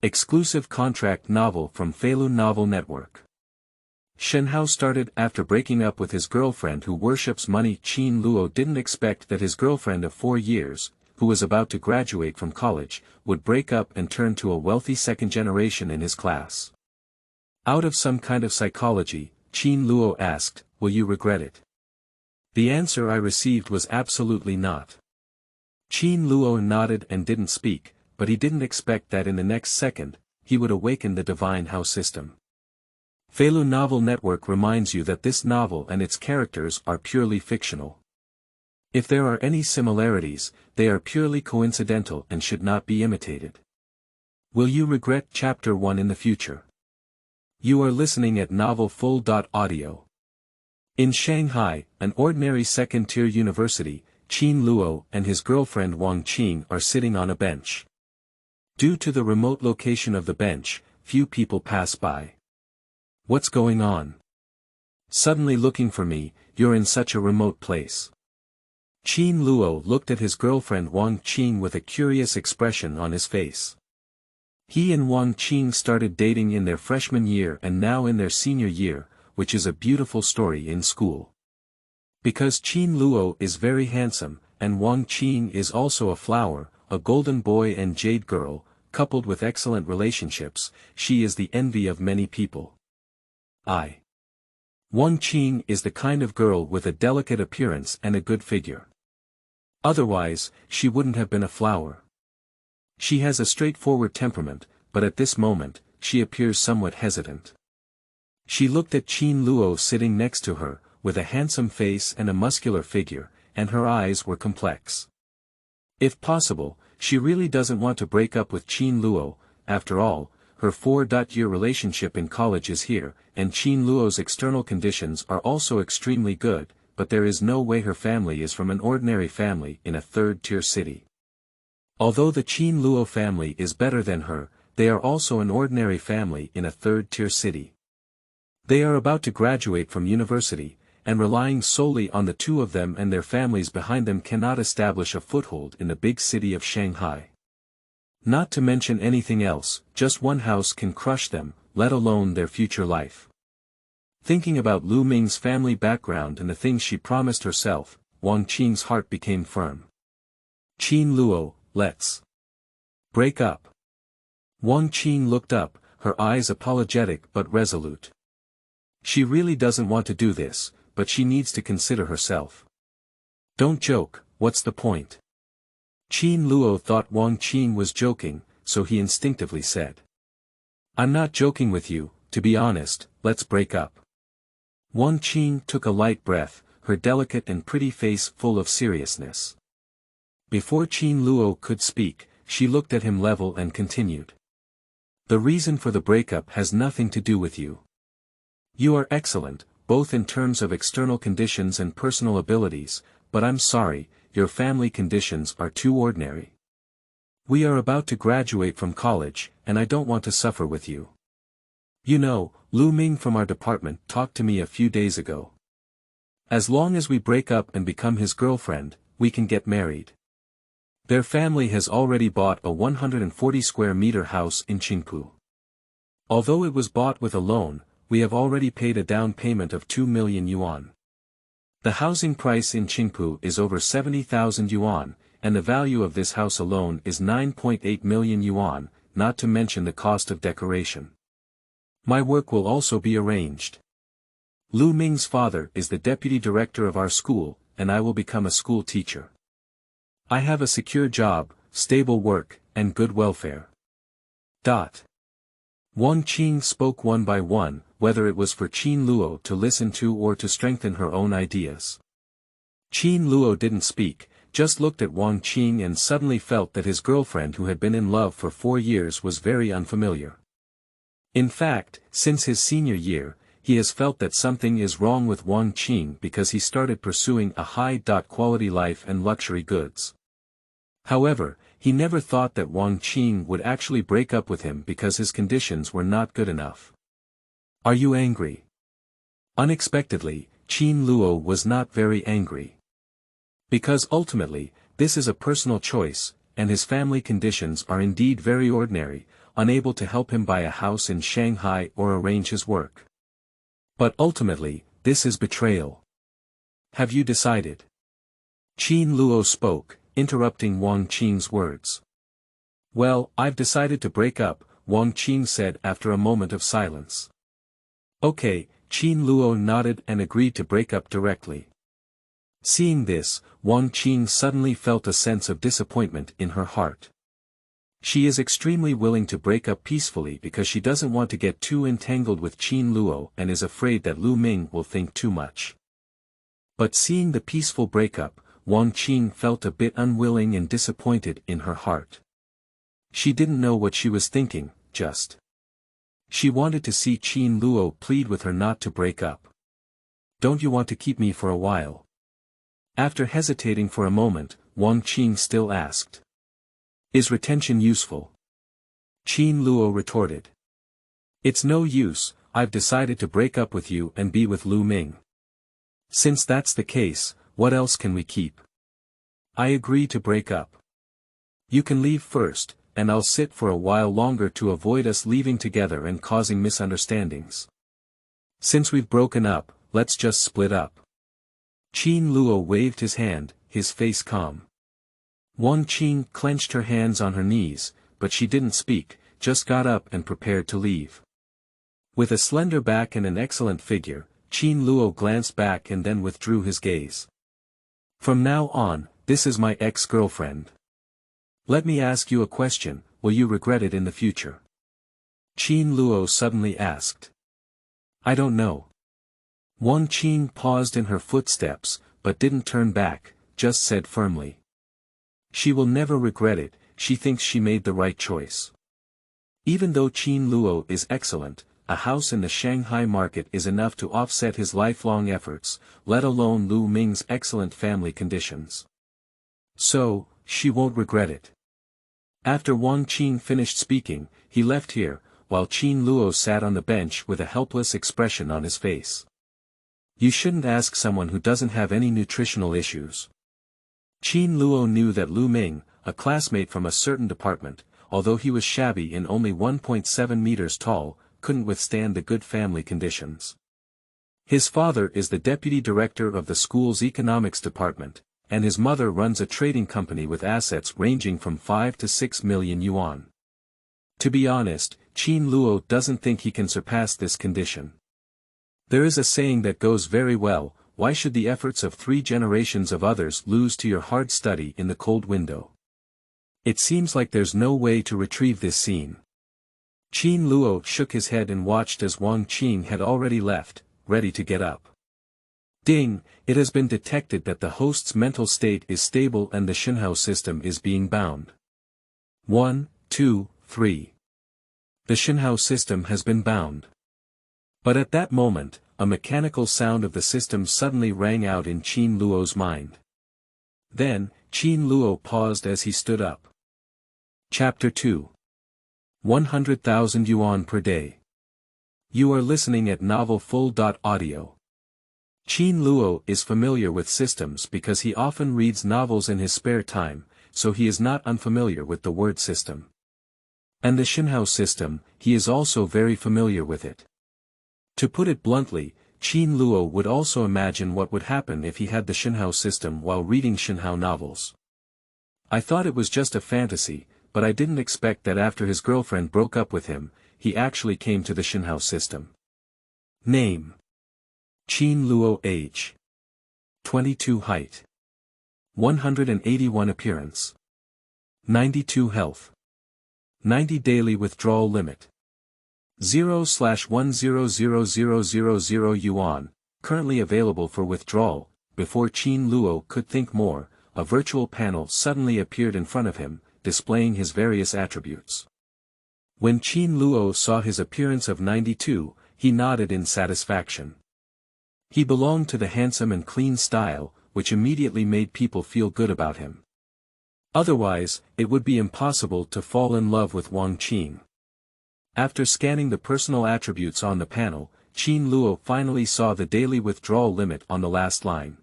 Exclusive contract novel from Feilu Novel Network. Shenhao started after breaking up with his girlfriend who worships money. Qin Luo didn't expect that his girlfriend of 4 years, who was about to graduate from college, would break up and turn to a wealthy second generation in his class. Out of some kind of psychology, Qin Luo asked, "Will you regret it?" The answer I received was absolutely not. Qin Luo nodded and didn't speak, but he didn't expect that in the next second, he would awaken the Divine Hao system. Feilu Novel Network reminds you that this novel and its characters are purely fictional. If there are any similarities, they are purely coincidental and should not be imitated. Will you regret Chapter 1 in the future? You are listening at Novel Full.Audio. In Shanghai, an ordinary second-tier university, Qin Luo and his girlfriend Wang are sitting on a bench. Due to the remote location of the bench, few people pass by. "What's going on? Suddenly looking for me, you're in such a remote place." Qin Luo looked at his girlfriend Wang with a curious expression on his face. He and Wang started dating in their freshman year and now in their senior year, which is a beautiful story in school. Because Qin Luo is very handsome, and Wang is also a flower, a golden boy and jade girl, coupled with excellent relationships, she is the envy of many people. Wang is the kind of girl with a delicate appearance and a good figure. Otherwise, she wouldn't have been a flower. She has a straightforward temperament, but at this moment, she appears somewhat hesitant. She looked at Qin Luo sitting next to her, with a handsome face and a muscular figure, and her eyes were complex. If possible, she really doesn't want to break up with Qin Luo. After all, her 4-year relationship in college is here, and Qin Luo's external conditions are also extremely good, but there is no way her family is from an ordinary family in a third-tier city. Although the Qin Luo family is better than her, they are also an ordinary family in a third-tier city. They are about to graduate from university, and relying solely on the two of them and their families behind them cannot establish a foothold in the big city of Shanghai. Not to mention anything else, just one house can crush them, let alone their future life. Thinking about Lu Ming's family background and the things she promised herself, Wang Qing's heart became firm. "Qin Luo, let's break up." Wang Qing looked up, her eyes apologetic but resolute. She really doesn't want to do this, but she needs to consider herself. "Don't joke, what's the point?" Qin Luo thought Wang Qing was joking, so he instinctively said, "I'm not joking with you, to be honest, let's break up." Wang Qing took a light breath, her delicate and pretty face full of seriousness. Before Qin Luo could speak, she looked at him level and continued. "The reason for the breakup has nothing to do with you. You are excellent, both in terms of external conditions and personal abilities, but I'm sorry, your family conditions are too ordinary. We are about to graduate from college, and I don't want to suffer with you. You know, Lu Ming from our department talked to me a few days ago. As long as we break up and become his girlfriend, we can get married. Their family has already bought a 140 square meter house in Qingpu. Although it was bought with a loan, we have already paid a down payment of 2 million yuan. The housing price in Qingpu is over 70,000 yuan, and the value of this house alone is 9.8 million yuan, not to mention the cost of decoration. My work will also be arranged. Lu Ming's father is the deputy director of our school, and I will become a school teacher. I have a secure job, stable work, and good welfare. Wang Qing spoke one by one, whether it was for Qin Luo to listen to or to strengthen her own ideas. Qin Luo didn't speak, just looked at Wang Qing and suddenly felt that his girlfriend who had been in love for 4 years was very unfamiliar. In fact, since his senior year, he has felt that something is wrong with Wang Qing because he started pursuing a high-quality life and luxury goods. However, he never thought that Wang Qing would actually break up with him because his conditions were not good enough. "Are you angry?" Unexpectedly, Qin Luo was not very angry. Because ultimately, this is a personal choice, and his family conditions are indeed very ordinary, unable to help him buy a house in Shanghai or arrange his work. But ultimately, this is betrayal. Have you decided? Qin Luo spoke, interrupting Wang Qing's words. Well, I've decided to break up, Wang Qing said after a moment of silence. Okay, Qin Luo nodded and agreed to break up directly. Seeing this, Wang Qing suddenly felt a sense of disappointment in her heart. She is extremely willing to break up peacefully because she doesn't want to get too entangled with Qin Luo and is afraid that Lu Ming will think too much. But seeing the peaceful breakup, Wang Qing felt a bit unwilling and disappointed in her heart. She didn't know what she was thinking, just. She wanted to see Qin Luo plead with her not to break up. Don't you want to keep me for a while? After hesitating for a moment, Wang Qing still asked. Is retention useful? Qin Luo retorted. It's no use, I've decided to break up with you and be with Lu Ming. Since that's the case, what else can we keep? I agree to break up. You can leave first, and I'll sit for a while longer to avoid us leaving together and causing misunderstandings. Since we've broken up, let's just split up. Qin Luo waved his hand, his face calm. Wang Qing clenched her hands on her knees, but she didn't speak, just got up and prepared to leave. With a slender back and an excellent figure, Qin Luo glanced back and then withdrew his gaze. From now on, this is my ex-girlfriend. Let me ask you a question, will you regret it in the future? Qin Luo suddenly asked. I don't know. Wang Qing paused in her footsteps, but didn't turn back, just said firmly. She will never regret it, she thinks she made the right choice. Even though Qin Luo is excellent, a house in the Shanghai market is enough to offset his lifelong efforts, let alone Lu Ming's excellent family conditions. So, she won't regret it. After Wang Qing finished speaking, he left here, while Qin Luo sat on the bench with a helpless expression on his face. You shouldn't ask someone who doesn't have any nutritional issues. Qin Luo knew that Lu Ming, a classmate from a certain department, although he was shabby and only 1.7 meters tall, couldn't withstand the good family conditions. His father is the deputy director of the school's economics department, and his mother runs a trading company with assets ranging from 5 to 6 million yuan. To be honest, Qin Luo doesn't think he can surpass this condition. There is a saying that goes very well, why should the efforts of 3 generations of others lose to your hard study in the cold window? It seems like there's no way to retrieve this scene. Qin Luo shook his head and watched as Wang Qing had already left, ready to get up. Ding, it has been detected that the host's mental state is stable and the Shenhao system is being bound. 1, 2, 3. The Shenhao system has been bound. But at that moment, a mechanical sound of the system suddenly rang out in Qin Luo's mind. Then, Qin Luo paused as he stood up. Chapter 2. 100,000 yuan per day. You are listening at novel full.audio. Qin Luo is familiar with systems because he often reads novels in his spare time, so he is not unfamiliar with the word system. And the Shenhao system, he is also very familiar with it. To put it bluntly, Qin Luo would also imagine what would happen if he had the Shenhao system while reading Shenhao novels. I thought it was just a fantasy, but I didn't expect that after his girlfriend broke up with him, he actually came to the Shenhao system. Name. Qin Luo. Age. 22 height. 181 appearance. 92 health. 90 daily withdrawal limit. 0/1000000 yuan, currently available for withdrawal. Before Qin Luo could think more, a virtual panel suddenly appeared in front of him, displaying his various attributes. When Qin Luo saw his appearance of 92, he nodded in satisfaction. He belonged to the handsome and clean style, which immediately made people feel good about him. Otherwise, it would be impossible to fall in love with Wang Qing. After scanning the personal attributes on the panel, Qin Luo finally saw the daily withdrawal limit on the last line.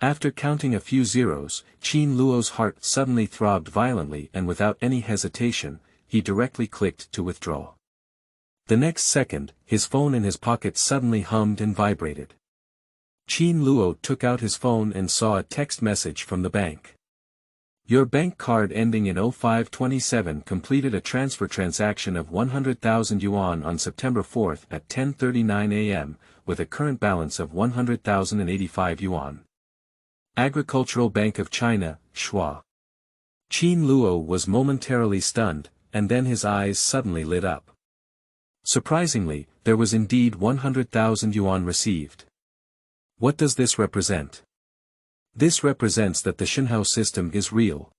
After counting a few zeros, Qin Luo's heart suddenly throbbed violently and without any hesitation, he directly clicked to withdraw. The next second, his phone in his pocket suddenly hummed and vibrated. Qin Luo took out his phone and saw a text message from the bank. Your bank card ending in 0527 completed a transfer transaction of 100,000 yuan on September 4 at 10:39 a.m., with a current balance of 100,085 yuan. Agricultural Bank of China, Shuo. Qin Luo was momentarily stunned, and then his eyes suddenly lit up. Surprisingly, there was indeed 100,000 yuan received. What does this represent? This represents that the Shenhao system is real.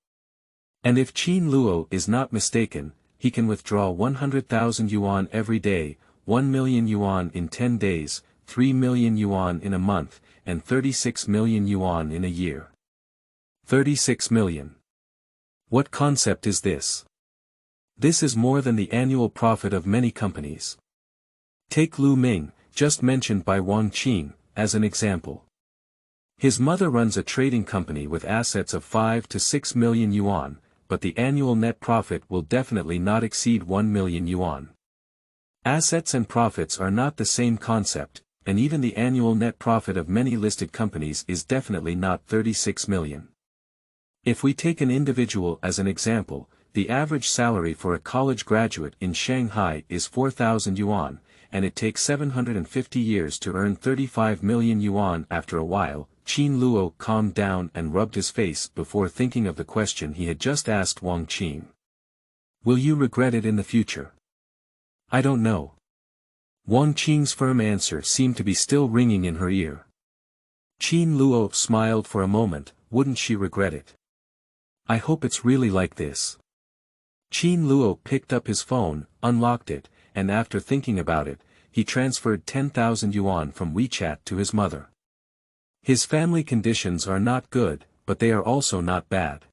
And if Qin Luo is not mistaken, he can withdraw 100,000 yuan every day, 1 million yuan in 10 days, 3 million yuan in a month, and 36 million yuan in a year. 36 million. What concept is this? This is more than the annual profit of many companies. Take Lu Ming, just mentioned by Wang Qing, as an example. His mother runs a trading company with assets of 5 to 6 million yuan, but the annual net profit will definitely not exceed 1 million yuan. Assets and profits are not the same concept, and even the annual net profit of many listed companies is definitely not 36 million. If we take an individual as an example, the average salary for a college graduate in Shanghai is 4,000 yuan, and it takes 750 years to earn 35 million yuan. After a while, Qin Luo calmed down and rubbed his face before thinking of the question he had just asked Wang Qing. Will you regret it in the future? I don't know. Wang Qing's firm answer seemed to be still ringing in her ear. Qin Luo smiled for a moment. Wouldn't she regret it? I hope it's really like this. Qin Luo picked up his phone, unlocked it, and after thinking about it, he transferred 10,000 yuan from WeChat to his mother. His family conditions are not good, but they are also not bad.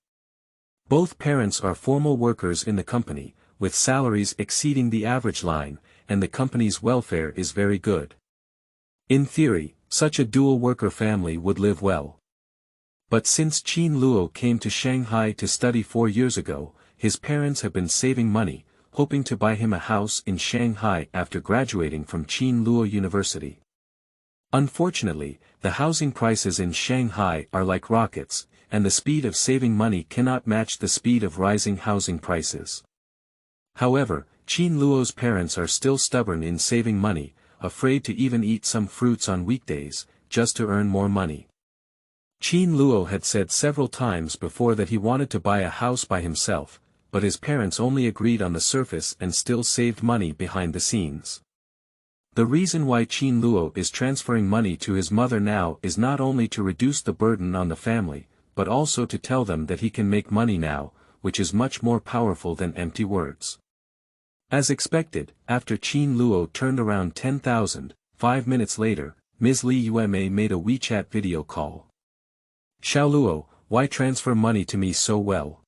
Both parents are formal workers in the company, with salaries exceeding the average line, and the company's welfare is very good. In theory, such a dual-worker family would live well. But since Qin Luo came to Shanghai to study 4 years ago, his parents have been saving money, hoping to buy him a house in Shanghai after graduating from Qin Luo University. Unfortunately, the housing prices in Shanghai are like rockets, and the speed of saving money cannot match the speed of rising housing prices. However, Qin Luo's parents are still stubborn in saving money, afraid to even eat some fruits on weekdays, just to earn more money. Qin Luo had said several times before that he wanted to buy a house by himself, but his parents only agreed on the surface and still saved money behind the scenes. The reason why Qin Luo is transferring money to his mother now is not only to reduce the burden on the family, but also to tell them that he can make money now, which is much more powerful than empty words. As expected, after Qin Luo turned around 10,000, 5 minutes later, Ms. Li Yueme made a WeChat video call. Xiao Luo, why transfer money to me so well?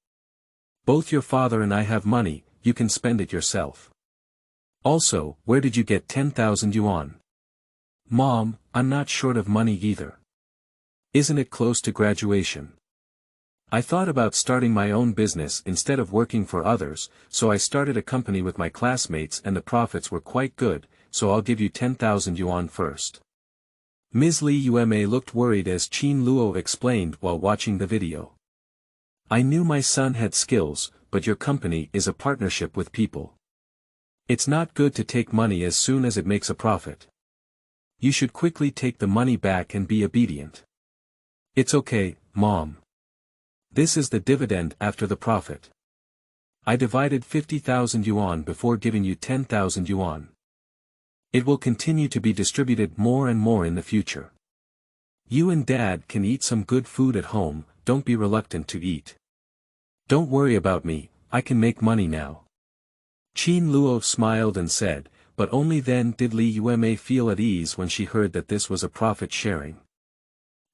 Both your father and I have money, you can spend it yourself. Also, where did you get 10,000 yuan? Mom, I'm not short of money either. Isn't it close to graduation? I thought about starting my own business instead of working for others, so I started a company with my classmates and the profits were quite good, so I'll give you 10,000 yuan first. Ms. Li Yueme looked worried as Qin Luo explained while watching the video. I knew my son had skills, but your company is a partnership with people. It's not good to take money as soon as it makes a profit. You should quickly take the money back and be obedient. It's okay, Mom. This is the dividend after the profit. I divided 50,000 yuan before giving you 10,000 yuan. It will continue to be distributed more and more in the future. You and Dad can eat some good food at home, don't be reluctant to eat. Don't worry about me, I can make money now. Qin Luo smiled and said, but only then did Li Yueme feel at ease when she heard that this was a profit sharing.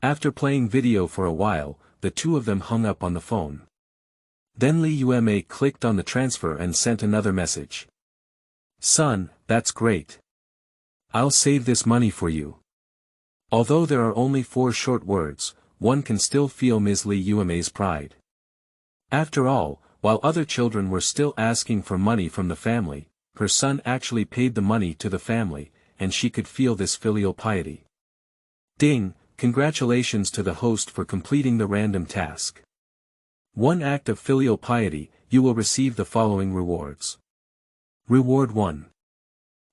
After playing video for a while, the two of them hung up on the phone. Then Li Yueme clicked on the transfer and sent another message. Son, that's great. I'll save this money for you. Although there are only 4 short words, one can still feel Ms. Li Yueme's pride. After all, while other children were still asking for money from the family, her son actually paid the money to the family, and she could feel this filial piety. Ding, congratulations to the host for completing the random task. One act of filial piety, you will receive the following rewards. Reward 1.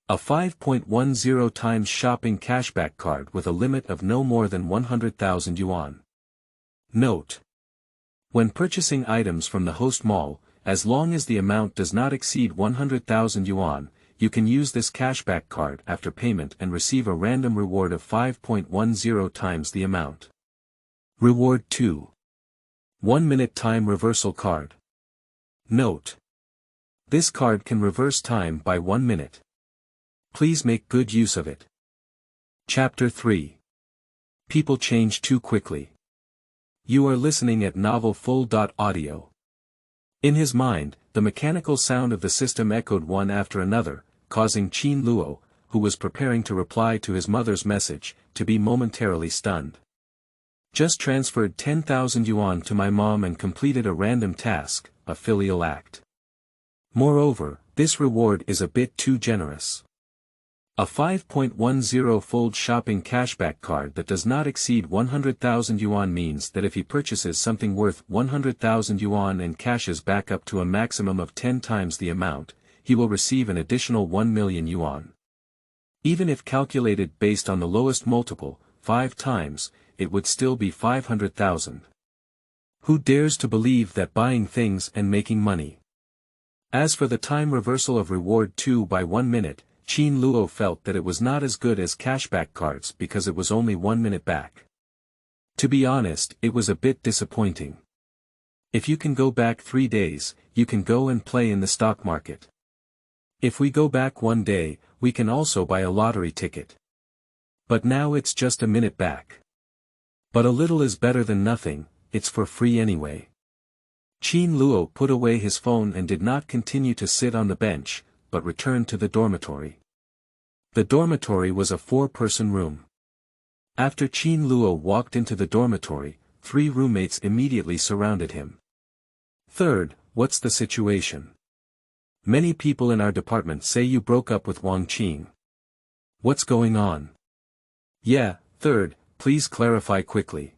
A 5.10 times shopping cashback card with a limit of no more than 100,000 yuan. Note: when purchasing items from the host mall, as long as the amount does not exceed 100,000 yuan, you can use this cashback card after payment and receive a random reward of 5.10 times the amount. Reward 2. 1-minute time reversal card. Note: this card can reverse time by 1 minute. Please make good use of it. Chapter 3. People change too quickly. You are listening at novel full.audio. In his mind, the mechanical sound of the system echoed one after another, causing Qin Luo, who was preparing to reply to his mother's message, to be momentarily stunned. Just transferred 10,000 yuan to my mom and completed a random task, a filial act. Moreover, this reward is a bit too generous. A 5.10-fold shopping cashback card that does not exceed 100,000 yuan means that if he purchases something worth 100,000 yuan and cashes back up to a maximum of 10 times the amount, he will receive an additional 1 million yuan. Even if calculated based on the lowest multiple, 5 times, it would still be 500,000. Who dares to believe that buying things and making money? As for the time reversal of reward 2 by 1 minute, Qin Luo felt that it was not as good as cashback cards because it was only 1 minute back. To be honest, it was a bit disappointing. If you can go back 3 days, you can go and play in the stock market. If we go back 1 day, we can also buy a lottery ticket. But now it's just a minute back. But a little is better than nothing, it's for free anyway. Qin Luo put away his phone and did not continue to sit on the bench, but returned to the dormitory. The dormitory was a 4-person room. After Qin Luo walked into the dormitory, 3 roommates immediately surrounded him. "Third, what's the situation? Many people in our department say you broke up with Wang Qing. What's going on?" "Yeah, third, please clarify quickly.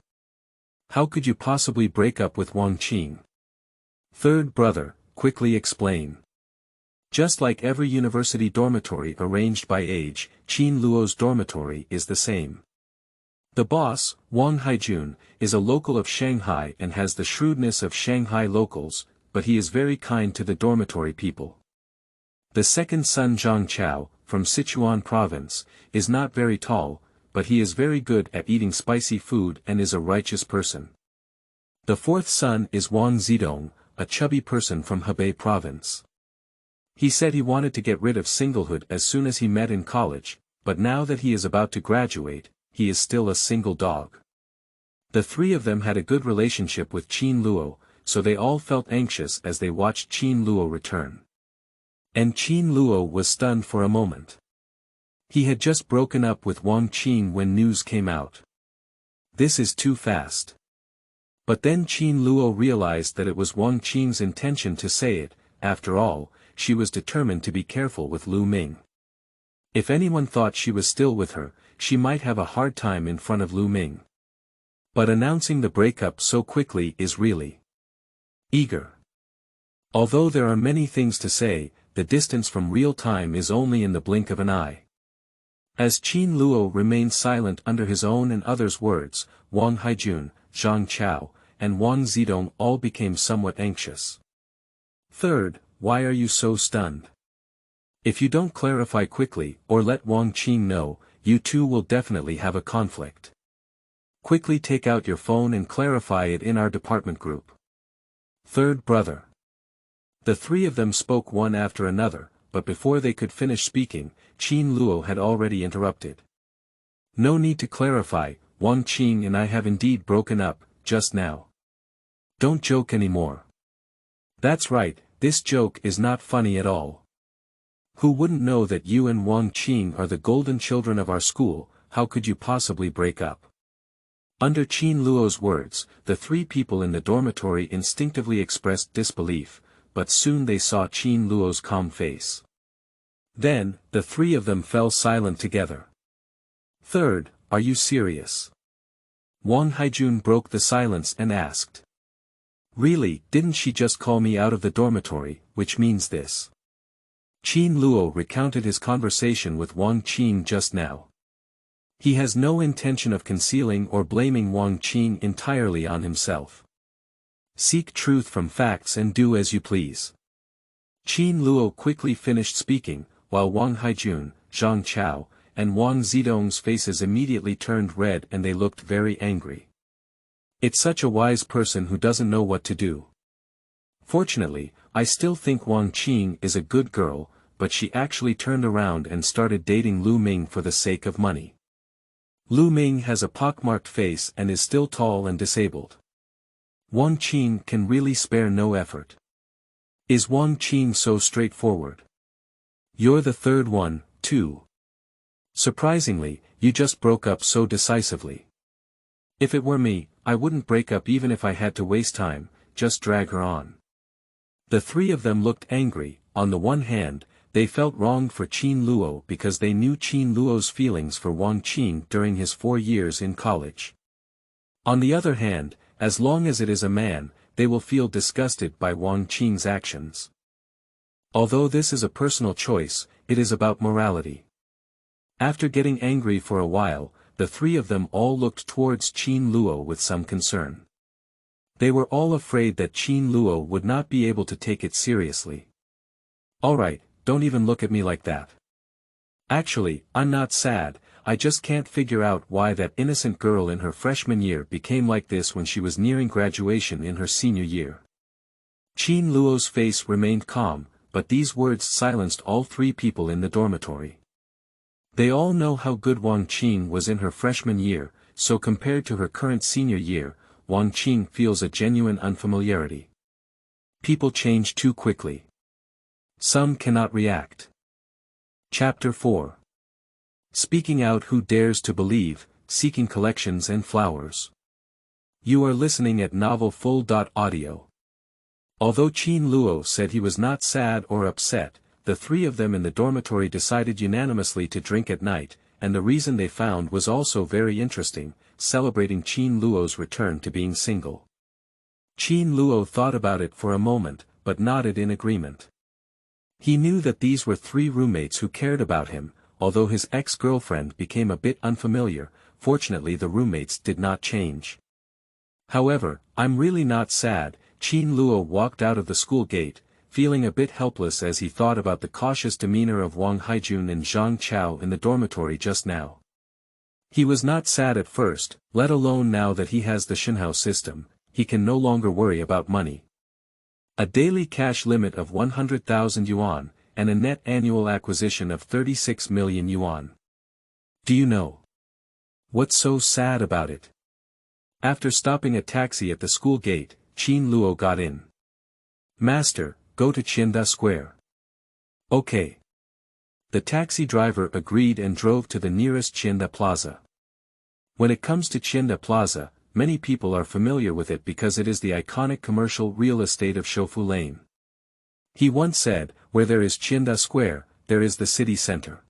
How could you possibly break up with Wang Qing? Third brother, quickly explain." Just like every university dormitory arranged by age, Qin Luo's dormitory is the same. The boss, Wang Haijun, is a local of Shanghai and has the shrewdness of Shanghai locals, but he is very kind to the dormitory people. The second son Zhang Chao, from Sichuan province, is not very tall, but he is very good at eating spicy food and is a righteous person. The fourth son is Wang Zidong, a chubby person from Hebei province. He said he wanted to get rid of singlehood as soon as he met in college, but now that he is about to graduate, he is still a single dog. The 3 of them had a good relationship with Qin Luo, so they all felt anxious as they watched Qin Luo return. And Qin Luo was stunned for a moment. He had just broken up with Wang Qing when news came out. This is too fast. But then Qin Luo realized that it was Wang Qing's intention to say it. After all, she was determined to be careful with Lu Ming. If anyone thought she was still with her, she might have a hard time in front of Lu Ming. But announcing the breakup so quickly is really eager. Although there are many things to say, the distance from real time is only in the blink of an eye. As Qin Luo remained silent under his own and others' words, Wang Haijun, Zhang Chao, and Wang Zidong all became somewhat anxious. "Third, why are you so stunned? If you don't clarify quickly or let Wang Qing know, you two will definitely have a conflict. Quickly take out your phone and clarify it in our department group." Third brother. The 3 of them spoke one after another, but before they could finish speaking, Qin Luo had already interrupted. "No need to clarify, Wang Qing and I have indeed broken up, just now. Don't joke anymore." "That's right, this joke is not funny at all. Who wouldn't know that you and Wang Qing are the golden children of our school? How could you possibly break up?" Under Qin Luo's words, the 3 people in the dormitory instinctively expressed disbelief, but soon they saw Qin Luo's calm face. Then, the three of them fell silent together. "Third, are you serious?" Wang Haijun broke the silence and asked. "Really, didn't she just call me out of the dormitory, which means this?" Qin Luo recounted his conversation with Wang Qin just now. He has no intention of concealing or blaming Wang Qin entirely on himself. Seek truth from facts and do as you please. Qin Luo quickly finished speaking, while Wang Haijun, Zhang Chao, and Wang Zidong's faces immediately turned red and they looked very angry. It's such a wise person who doesn't know what to do. Fortunately, I still think Wang Qin is a good girl, but she actually turned around and started dating Lu Ming for the sake of money. Lu Ming has a pockmarked face and is still tall and disabled. Wang Qin can really spare no effort. Is Wang Qin so straightforward? You're the third one, too. Surprisingly, you just broke up so decisively. If it were me, I wouldn't break up even if I had to waste time, just drag her on. The three of them looked angry. On the one hand, they felt wronged for Qin Luo because they knew Qin Luo's feelings for Wang Qin during his 4 years in college. On the other hand, as long as it is a man, they will feel disgusted by Wang Qin's actions. Although this is a personal choice, it is about morality. After getting angry for a while, the three of them all looked towards Qin Luo with some concern. They were all afraid that Qin Luo would not be able to take it seriously. "Alright, don't even look at me like that. Actually, I'm not sad, I just can't figure out why that innocent girl in her freshman year became like this when she was nearing graduation in her senior year." Qin Luo's face remained calm, but these words silenced all three people in the dormitory. They all know how good Wang Qin was in her freshman year, so compared to her current senior year, Wang Qin feels a genuine unfamiliarity. People change too quickly. Some cannot react. Chapter 4. Speaking out. Who dares to believe, seeking collections and flowers. You are listening at novel.Audio. Although Qin Luo said he was not sad or upset, the three of them in the dormitory decided unanimously to drink at night, and the reason they found was also very interesting, celebrating Qin Luo's return to being single. Qin Luo thought about it for a moment, but nodded in agreement. He knew that these were three roommates who cared about him, although his ex-girlfriend became a bit unfamiliar. Fortunately the roommates did not change. However, I'm really not sad. Qin Luo walked out of the school gate, feeling a bit helpless as he thought about the cautious demeanor of Wang Haijun and Zhang Chao in the dormitory just now. He was not sad at first, let alone now that he has the Shenhao system, he can no longer worry about money. A daily cash limit of 100,000 yuan, and a net annual acquisition of 36 million yuan. Do you know what's so sad about it? After stopping a taxi at the school gate, Qin Luo got in. "Master, go to Qinda Square." "Okay." The taxi driver agreed and drove to the nearest Qinda Plaza. When it comes to Qinda Plaza, many people are familiar with it because it is the iconic commercial real estate of Shoufu Lane. He once said, "Where there is Qinda Square, there is the city center."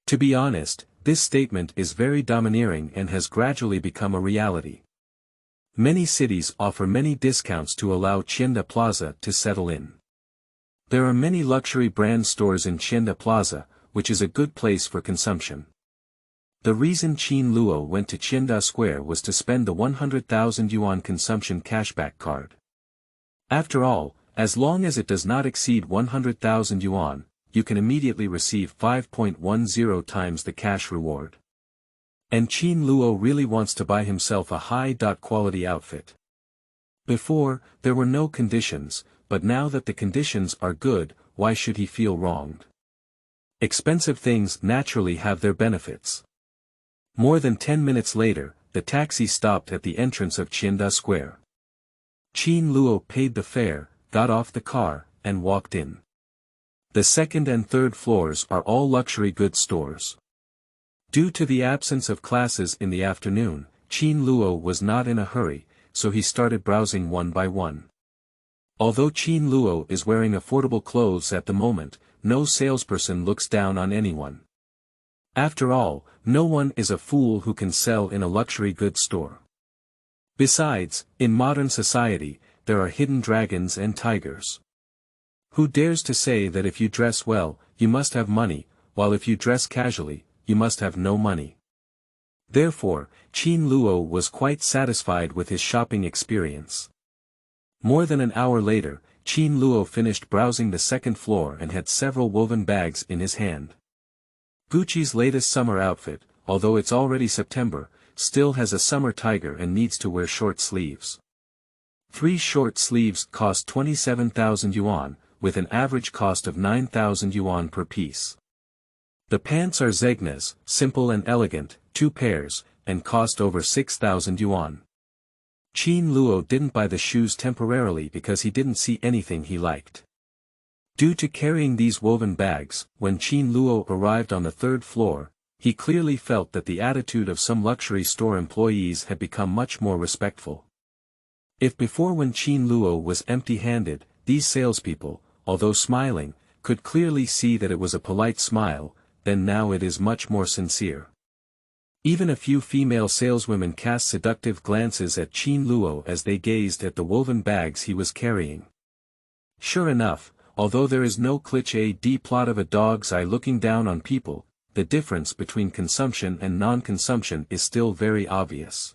To be honest, this statement is very domineering and has gradually become a reality. Many cities offer many discounts to allow Qinda Plaza to settle in. There are many luxury brand stores in Qinda Plaza, which is a good place for consumption. The reason Qin Luo went to Qinda Square was to spend the 100,000 yuan consumption cashback card. After all, as long as it does not exceed 100,000 yuan, you can immediately receive 5.10 times the cash reward. And Qin Luo really wants to buy himself a high-quality outfit. Before, there were no conditions, but now that the conditions are good, why should he feel wronged? Expensive things naturally have their benefits. More than 10 minutes later, the taxi stopped at the entrance of Qinda Square. Qin Luo paid the fare, got off the car, and walked in. The second and third floors are all luxury goods stores. Due to the absence of classes in the afternoon, Qin Luo was not in a hurry, so he started browsing one by one. Although Qin Luo is wearing affordable clothes at the moment, no salesperson looks down on anyone. After all, no one is a fool who can sell in a luxury goods store. Besides, in modern society, there are hidden dragons and tigers. Who dares to say that if you dress well, you must have money, while if you dress casually, you must have no money? Therefore, Qin Luo was quite satisfied with his shopping experience. More than an hour later, Qin Luo finished browsing the second floor and had several woven bags in his hand. Gucci's latest summer outfit, although it's already September, still has a summer tiger and needs to wear short sleeves. 3 short sleeves cost 27,000 yuan, with an average cost of 9,000 yuan per piece. The pants are zegnas, simple and elegant, 2 pairs, and cost over 6,000 yuan. Qin Luo didn't buy the shoes temporarily because he didn't see anything he liked. Due to carrying these woven bags, when Qin Luo arrived on the 3rd floor, he clearly felt that the attitude of some luxury store employees had become much more respectful. If before when Qin Luo was empty-handed, these salespeople, although smiling, could clearly see that it was a polite smile, then now it is much more sincere. Even a few female saleswomen cast seductive glances at Qin Luo as they gazed at the woven bags he was carrying. Sure enough, although there is no cliché plot of a dog's eye looking down on people, the difference between consumption and non-consumption is still very obvious.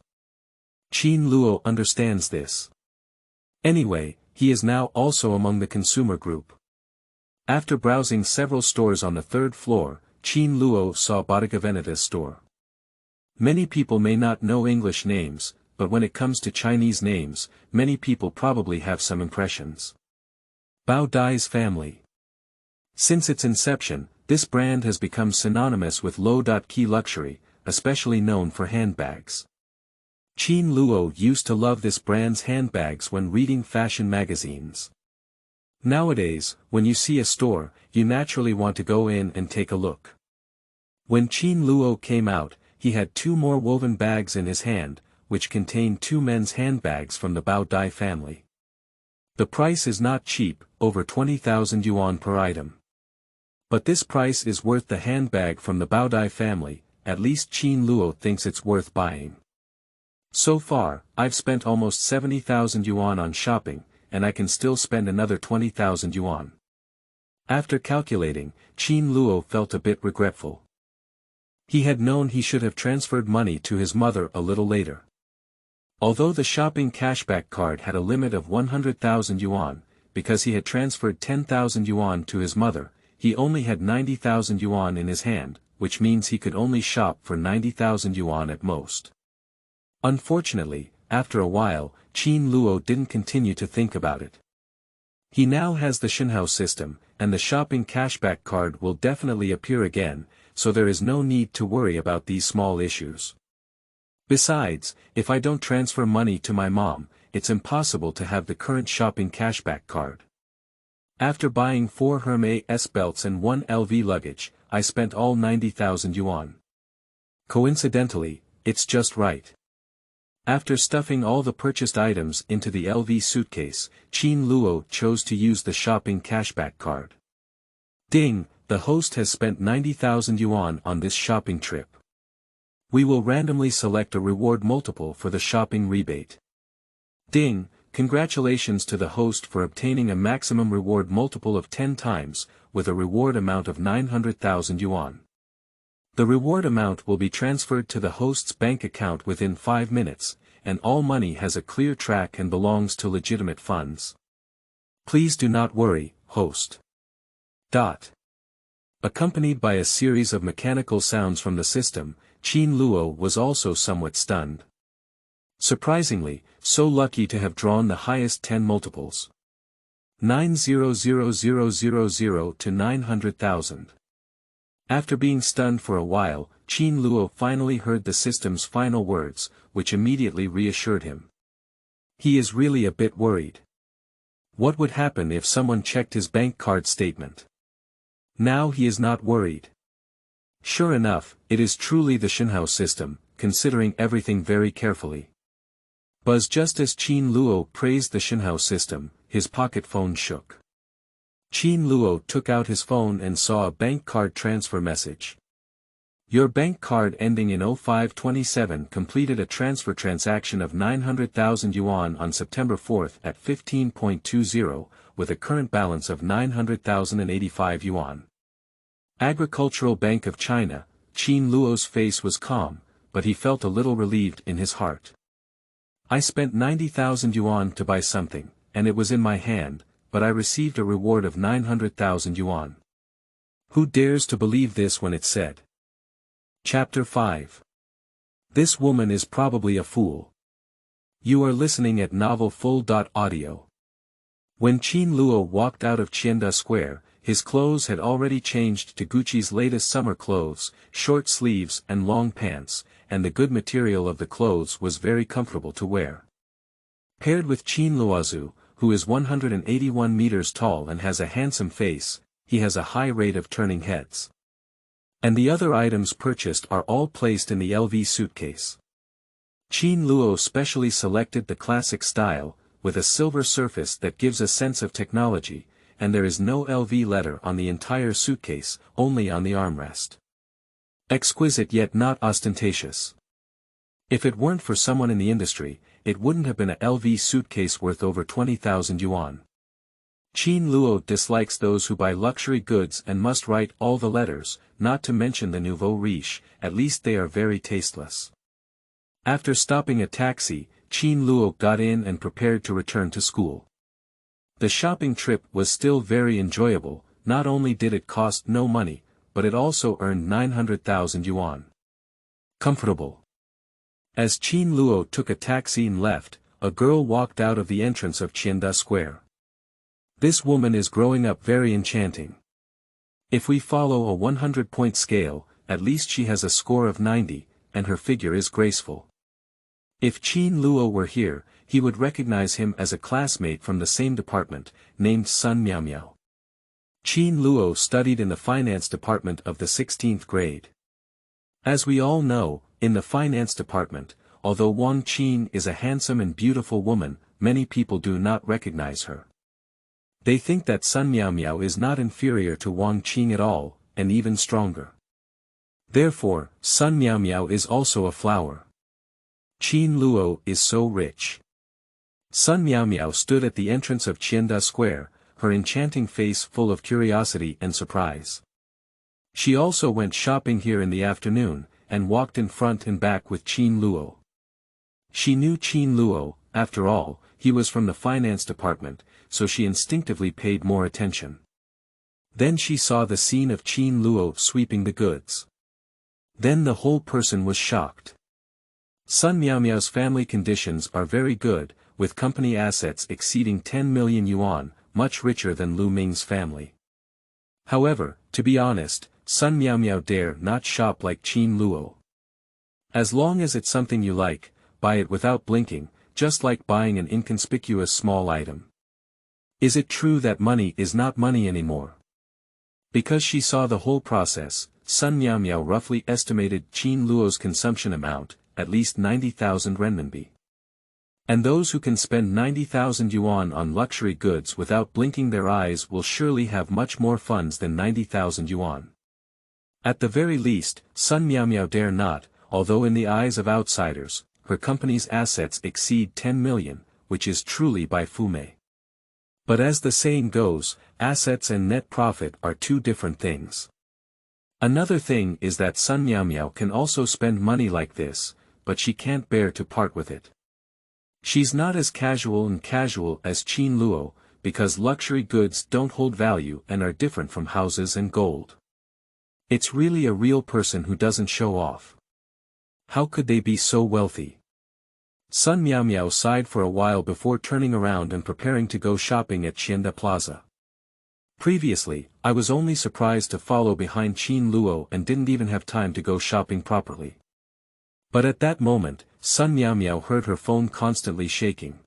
Qin Luo understands this. Anyway, he is now also among the consumer group. After browsing several stores on the 3rd floor, Qin Luo saw Bottega Veneta's store. Many people may not know English names, but when it comes to Chinese names, many people probably have some impressions. Bao Dai's family. Since its inception, this brand has become synonymous with low-key luxury, especially known for handbags. Qin Luo used to love this brand's handbags when reading fashion magazines. Nowadays, when you see a store, you naturally want to go in and take a look. When Qin Luo came out, he had 2 more woven bags in his hand, which contained 2 men's handbags from the Bao Dai family. The price is not cheap, over 20,000 yuan per item. But this price is worth the handbag from the Bao Dai family, at least Qin Luo thinks it's worth buying. So far, I've spent almost 70,000 yuan on shopping, and I can still spend another 20,000 yuan. After calculating, Qin Luo felt a bit regretful. He had known he should have transferred money to his mother a little later. Although the shopping cashback card had a limit of 100,000 yuan, because he had transferred 10,000 yuan to his mother, he only had 90,000 yuan in his hand, which means he could only shop for 90,000 yuan at most. Unfortunately, after a while, Qin Luo didn't continue to think about it. He now has the Shenhao system, and the shopping cashback card will definitely appear again, so there is no need to worry about these small issues. Besides, if I don't transfer money to my mom, it's impossible to have the current shopping cashback card. After buying 4 Hermes belts and 1 LV luggage, I spent all 90,000 yuan. Coincidentally, it's just right. After stuffing all the purchased items into the LV suitcase, Qin Luo chose to use the shopping cashback card. Ding, the host has spent 90,000 yuan on this shopping trip. We will randomly select a reward multiple for the shopping rebate. Ding, congratulations to the host for obtaining a maximum reward multiple of 10 times, with a reward amount of 900,000 yuan. The reward amount will be transferred to the host's bank account within 5 minutes, and all money has a clear track and belongs to legitimate funds. Please do not worry, host. Accompanied by a series of mechanical sounds from the system, Qin Luo was also somewhat stunned. Surprisingly, so lucky to have drawn the highest 10 multiples. 900,000 to 900,000. After being stunned for a while, Qin Luo finally heard the system's final words, which immediately reassured him. He is really a bit worried. What would happen if someone checked his bank card statement? Now he is not worried. Sure enough, it is truly the Shenhao system, considering everything very carefully. Just as Qin Luo praised the Shenhao system, his pocket phone shook. Qin Luo took out his phone and saw a bank card transfer message. Your bank card ending in 0527 completed a transfer transaction of 900,000 yuan on September 4 at 15.20, with a current balance of 900,085 yuan. Agricultural Bank of China. Qin Luo's face was calm, but he felt a little relieved in his heart. I spent 90,000 yuan to buy something, and it was in my hand, but I received a reward of 900,000 yuan. Who dares to believe this when it's said? Chapter 5. This woman is probably a fool. You are listening at novel.Audio. When Qin Luo walked out of Qianda Square, his clothes had already changed to Gucci's latest summer clothes, short sleeves and long pants, and the good material of the clothes was very comfortable to wear. Paired with Qin Luozu, who is 181 meters tall and has a handsome face, he has a high rate of turning heads. And the other items purchased are all placed in the LV suitcase. Qin Luo specially selected the classic style, with a silver surface that gives a sense of technology, and there is no LV letter on the entire suitcase, only on the armrest. Exquisite yet not ostentatious. If it weren't for someone in the industry, it wouldn't have been a LV suitcase worth over 20,000 yuan. Qin Luo dislikes those who buy luxury goods and must write all the letters, not to mention the nouveau riche, at least they are very tasteless. After stopping a taxi, Qin Luo got in and prepared to return to school. The shopping trip was still very enjoyable. Not only did it cost no money, but it also earned 900,000 yuan. Comfortable. As Qin Luo took a taxi and left, a girl walked out of the entrance of Qianda Square. This woman is growing up very enchanting. If we follow a 100-point scale, at least she has a score of 90, and her figure is graceful. If Qin Luo were here, he would recognize him as a classmate from the same department, named Sun Miao. Qin Luo studied in the finance department of the 16th grade. As we all know, in the finance department, although Wang Qin is a handsome and beautiful woman, many people do not recognize her. They think that Sun Miao is not inferior to Wang Qin at all, and even stronger. Therefore, Sun Miao is also a flower. Qin Luo is so rich. Sun Miao stood at the entrance of Qianda Square, her enchanting face full of curiosity and surprise. She also went shopping here in the afternoon, and walked in front and back with Qin Luo. She knew Qin Luo, after all, he was from the finance department, so she instinctively paid more attention. Then she saw the scene of Qin Luo sweeping the goods. Then the whole person was shocked. Sun Miao's family conditions are very good, with company assets exceeding 10 million yuan, much richer than Lu Ming's family. However, to be honest, Sun Miao dare not shop like Qin Luo. As long as it's something you like, buy it without blinking, just like buying an inconspicuous small item. Is it true that money is not money anymore? Because she saw the whole process, Sun Miao roughly estimated Qin Luo's consumption amount, at least 90,000 renminbi. And those who can spend 90,000 yuan on luxury goods without blinking their eyes will surely have much more funds than 90,000 yuan. At the very least, Sun Miao dare not, although in the eyes of outsiders, her company's assets exceed 10 million, which is truly by fume. But as the saying goes, assets and net profit are two different things. Another thing is that Sun Miao can also spend money like this, but she can't bear to part with it. She's not as casual as Qin Luo, because luxury goods don't hold value and are different from houses and gold. It's really a real person who doesn't show off. How could they be so wealthy? Sun Miao sighed for a while before turning around and preparing to go shopping at Qianda Plaza. Previously, I was only surprised to follow behind Qin Luo and didn't even have time to go shopping properly. But at that moment, Sun Miao heard her phone constantly shaking.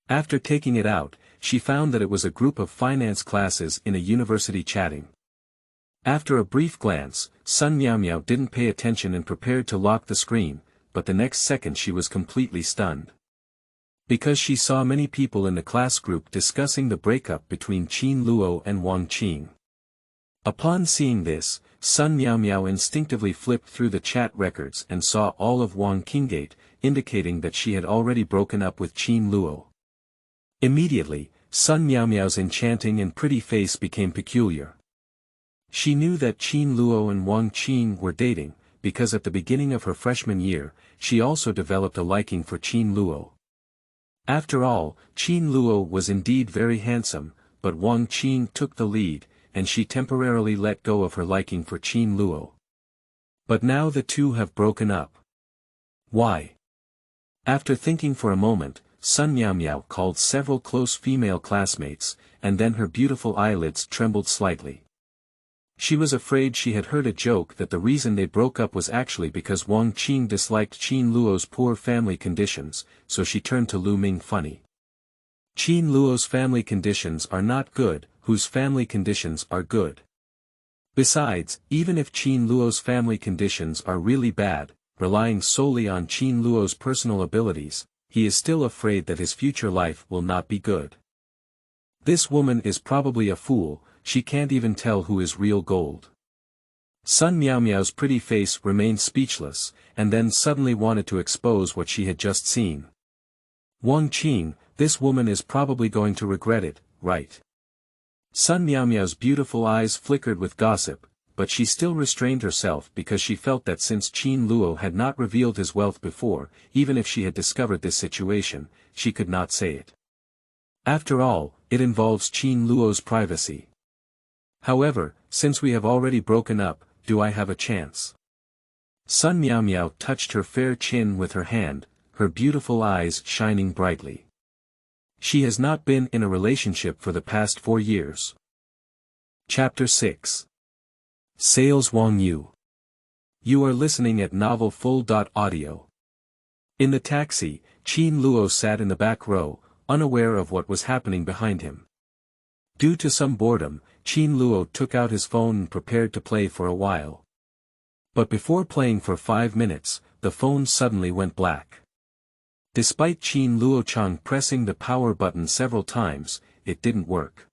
After taking it out, she found that it was a group of finance classes in a university chatting. After a brief glance, Sun Miao didn't pay attention and prepared to lock the screen, but the next second she was completely stunned. Because she saw many people in the class group discussing the breakup between Qin Luo and Wang Qing. Upon seeing this, Sun Miao Miao instinctively flipped through the chat records and saw all of Wang Qinggate, indicating that she had already broken up with Qin Luo. Immediately, Sun Miao Miao's enchanting and pretty face became peculiar. She knew that Qin Luo and Wang Qing were dating, because at the beginning of her freshman year, she also developed a liking for Qin Luo. After all, Qin Luo was indeed very handsome, but Wang Qing took the lead, and she temporarily let go of her liking for Qin Luo. But now the two have broken up. Why? After thinking for a moment, Sun Miao Miao called several close female classmates, and then her beautiful eyelids trembled slightly. She was afraid she had heard a joke that the reason they broke up was actually because Wang Qing disliked Qin Luo's poor family conditions, so she turned to Lu Ming funny. Qin Luo's family conditions are not good, whose family conditions are good. Besides, even if Qin Luo's family conditions are really bad, relying solely on Qin Luo's personal abilities, he is still afraid that his future life will not be good. This woman is probably a fool, she can't even tell who is real gold. Sun Miao Miao's pretty face remained speechless, and then suddenly wanted to expose what she had just seen. Wang Qing, this woman is probably going to regret it, right? Sun Miao Miao's beautiful eyes flickered with gossip, but she still restrained herself because she felt that since Qin Luo had not revealed his wealth before, even if she had discovered this situation, she could not say it. After all, it involves Qin Luo's privacy. However, since we have already broken up, do I have a chance? Sun Miao Miao touched her fair chin with her hand, her beautiful eyes shining brightly. She has not been in a relationship for the past 4 years. Chapter 6. Sales Wang Yu. You are listening at Novel Full.Audio. In the taxi, Qin Luo sat in the back row, unaware of what was happening behind him. Due to some boredom, Qin Luo took out his phone and prepared to play for a while. But before playing for 5 minutes, the phone suddenly went black. Despite Qin Luo-chang pressing the power button several times, it didn't work.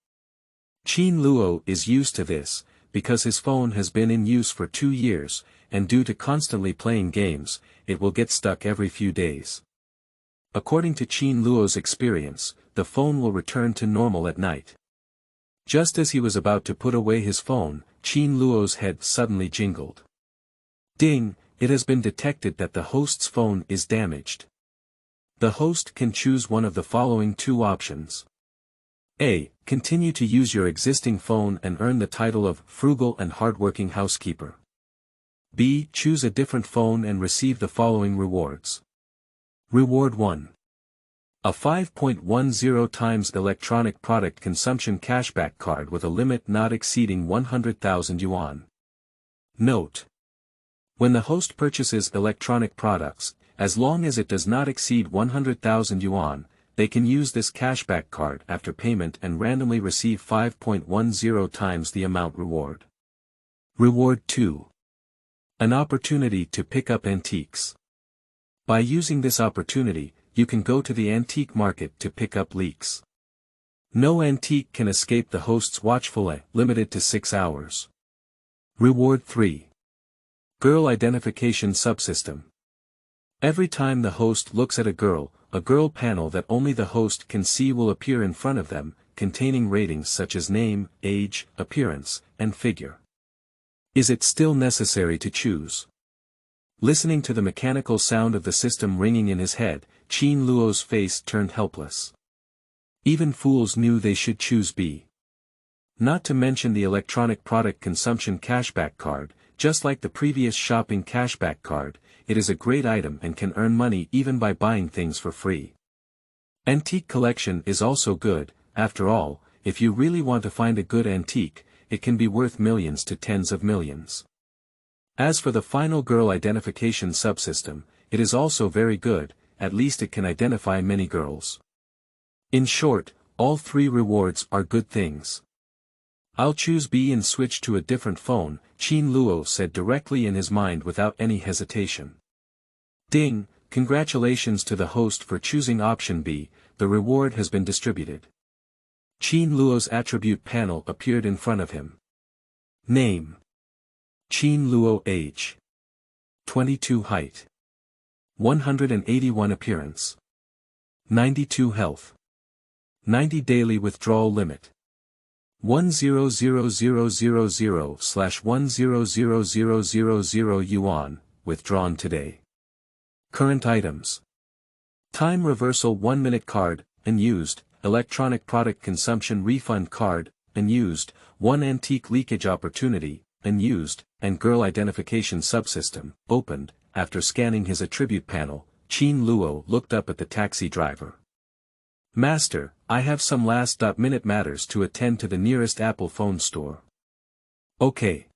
Qin Luo is used to this, because his phone has been in use for 2 years, and due to constantly playing games, it will get stuck every few days. According to Qin Luo's experience, the phone will return to normal at night. Just as he was about to put away his phone, Qin Luo's head suddenly jingled. Ding, it has been detected that the host's phone is damaged. The host can choose one of the following 2 options. A. Continue to use your existing phone and earn the title of frugal and hardworking housekeeper. B. Choose a different phone and receive the following rewards. Reward 1. A 5.10 times electronic product consumption cashback card with a limit not exceeding 100,000 yuan. Note: when the host purchases electronic products, as long as it does not exceed 100,000 yuan, they can use this cashback card after payment and randomly receive 5.10 times the amount reward. Reward 2. An opportunity to pick up antiques. By using this opportunity, you can go to the antique market to pick up leaks. No antique can escape the host's watchful eye, limited to 6 hours. Reward 3. Girl identification subsystem. Every time the host looks at a girl panel that only the host can see will appear in front of them, containing ratings such as name, age, appearance, and figure. Is it still necessary to choose? Listening to the mechanical sound of the system ringing in his head, Qin Luo's face turned helpless. Even fools knew they should choose B. Not to mention the electronic product consumption cashback card, just like the previous shopping cashback card, it is a great item and can earn money even by buying things for free. Antique collection is also good, after all, if you really want to find a good antique, it can be worth millions to tens of millions. As for the final girl identification subsystem, it is also very good, at least it can identify many girls. In short, all 3 rewards are good things. I'll choose B and switch to a different phone, Qin Luo said directly in his mind without any hesitation. Ding, Congratulations to the host for choosing option B, the reward has been distributed. Qin Luo's attribute panel appeared in front of him. Name: Qin Luo. Age: 22. Height: 181. Appearance: 92. Health: 90. Daily withdrawal limit: 100,000/100,000 yuan, withdrawn today. Current items: Time reversal 1-minute card, unused, electronic product consumption refund card, unused, 1 antique leakage opportunity, unused, and girl identification subsystem, opened. After scanning his attribute panel, Qin Luo looked up at the taxi driver. Master, I have some last-minute matters to attend to the nearest Apple phone store. Okay.